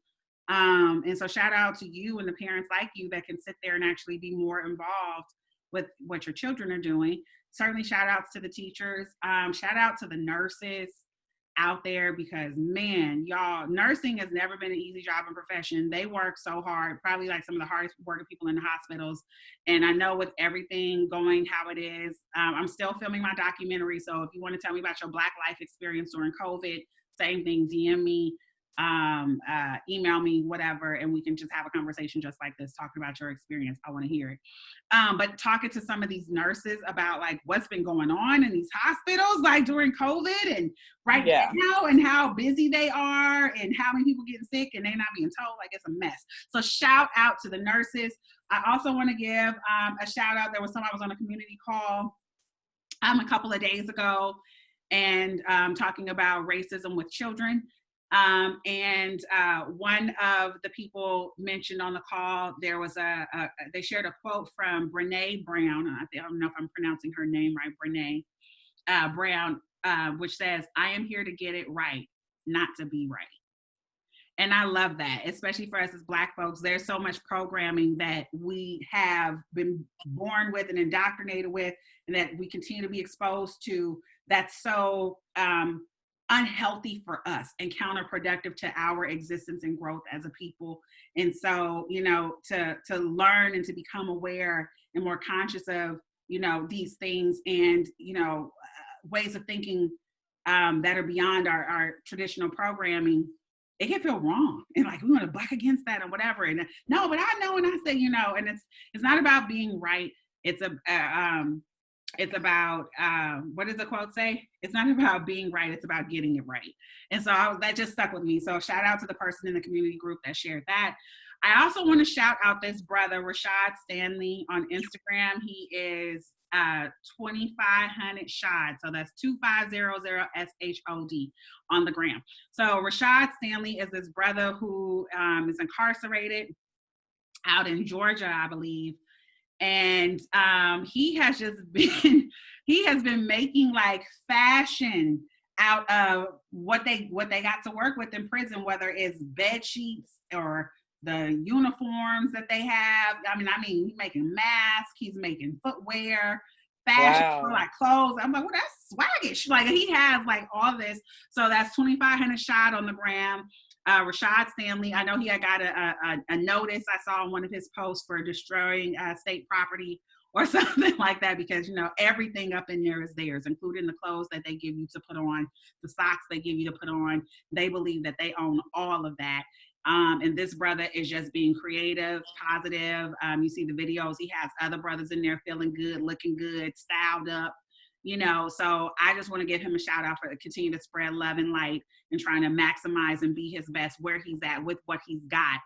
And so shout out to you and the parents like you that can sit there and actually be more involved with what your children are doing. Certainly shout outs to the teachers. Shout out to the nurses out there, because man, y'all, nursing has never been an easy job and profession. They work so hard, probably like some of the hardest working people in the hospitals. And I know with everything going how it is, I'm still filming my documentary. So if you want to tell me about your Black life experience during COVID, same thing, DM me, email me, whatever, and we can just have a conversation just like this, talking about your experience. I want to hear it. But talking to some of these nurses about like what's been going on in these hospitals, like during COVID and now, and how busy they are, and how many people getting sick and they're not being told, like it's a mess. So shout out to the nurses. I also want to give a shout out. There was I was on a community call a couple of days ago, and talking about racism with children. And one of the people mentioned on the call, there was they shared a quote from Brene Brown. I don't know if I'm pronouncing her name right, Brene Brown, which says, "I am here to get it right, not to be right." And I love that, especially for us as Black folks. There's so much programming that we have been born with and indoctrinated with, and that we continue to be exposed to, that's so unhealthy for us and counterproductive to our existence and growth as a people. And so, to learn and to become aware and more conscious of, these things, and, ways of thinking that are beyond our traditional programming, it can feel wrong. And like, we want to buck against that and whatever. And no, but I know, and I say, and it's not about being right. It's about, what does the quote say? It's not about being right, it's about getting it right. And so that just stuck with me. So shout out to the person in the community group that shared that. I also want to shout out this brother, Rashad Stanley, on Instagram. He is 2500 Shad. So that's 2500 SHOD on the gram. So Rashad Stanley is this brother who is incarcerated out in Georgia, I believe. And he has been making like fashion out of what they got to work with in prison, whether it's bed sheets or the uniforms that they have. I mean, he's making masks, he's making footwear, fashion for like clothes. I'm like, well, that's swaggish. Like, he has like all this. So that's 2500 Shad on the gram. Rashad Stanley, I know he had got a notice I saw on one of his posts for destroying state property or something like that, because everything up in there is theirs, including the clothes that they give you to put on, the socks they give you to put on. They believe that they own all of that. And this brother is just being creative, positive. You see the videos. He has other brothers in there feeling good, looking good, styled up, you know. So I just want to give him a shout out for continue to spread love and light and trying to maximize and be his best where he's at with what he's got.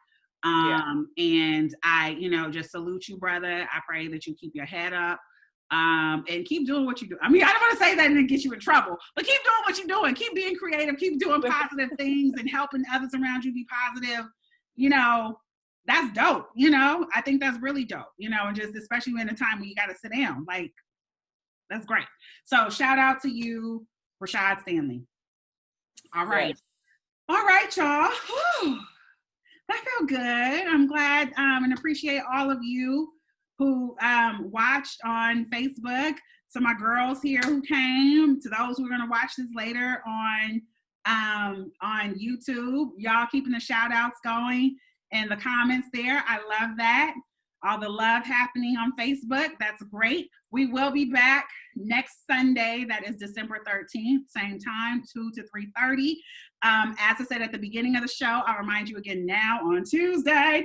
And I, you know, just salute you, brother. I pray that you keep your head up. And keep doing what you do. I mean, I don't want to say that and get you in trouble, but keep doing what you're doing. Keep being creative. Keep doing positive things and helping others around you be positive. You know, that's dope. You know, I think that's really dope. You know, and just especially in a time when you got to sit down, like that's great. So shout out to you, Rashad Stanley. All right, Yes. all right, y'all. Whew. That felt good. I'm glad and appreciate all of you who watched on Facebook, to my girls here who came, to those who are going to watch this later on YouTube. Y'all keeping the shout outs going in the comments there. I love that. All the love happening on Facebook. That's great. We will be back next Sunday. That is December 13th, same time, 2 to 3:30. As I said at the beginning of the show, I'll remind you again now on Tuesday,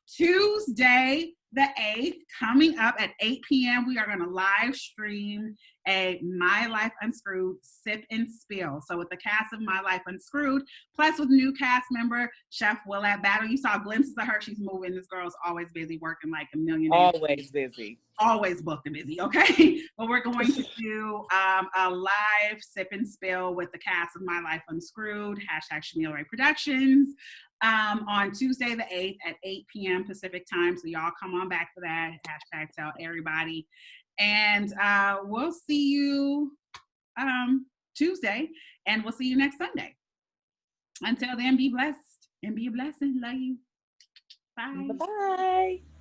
Tuesday the 8th, coming up at 8 p.m., we are going to live stream a My Life Unscrewed Sip and Spill. So with the cast of My Life Unscrewed, plus with new cast member, Chef Willette Battle. You saw glimpses of her. She's moving. This girl's always busy working like a million. Always busy. Always booked and busy, okay? But we're going to do a live sip and spill with the cast of My Life Unscrewed, #Chamia Productions, on Tuesday the 8th at 8 p.m. Pacific time. So y'all come on back for that. #tell everybody. And we'll see you Tuesday, and we'll see you next Sunday. Until then, be blessed and be a blessing. Love you. Bye. Bye-bye.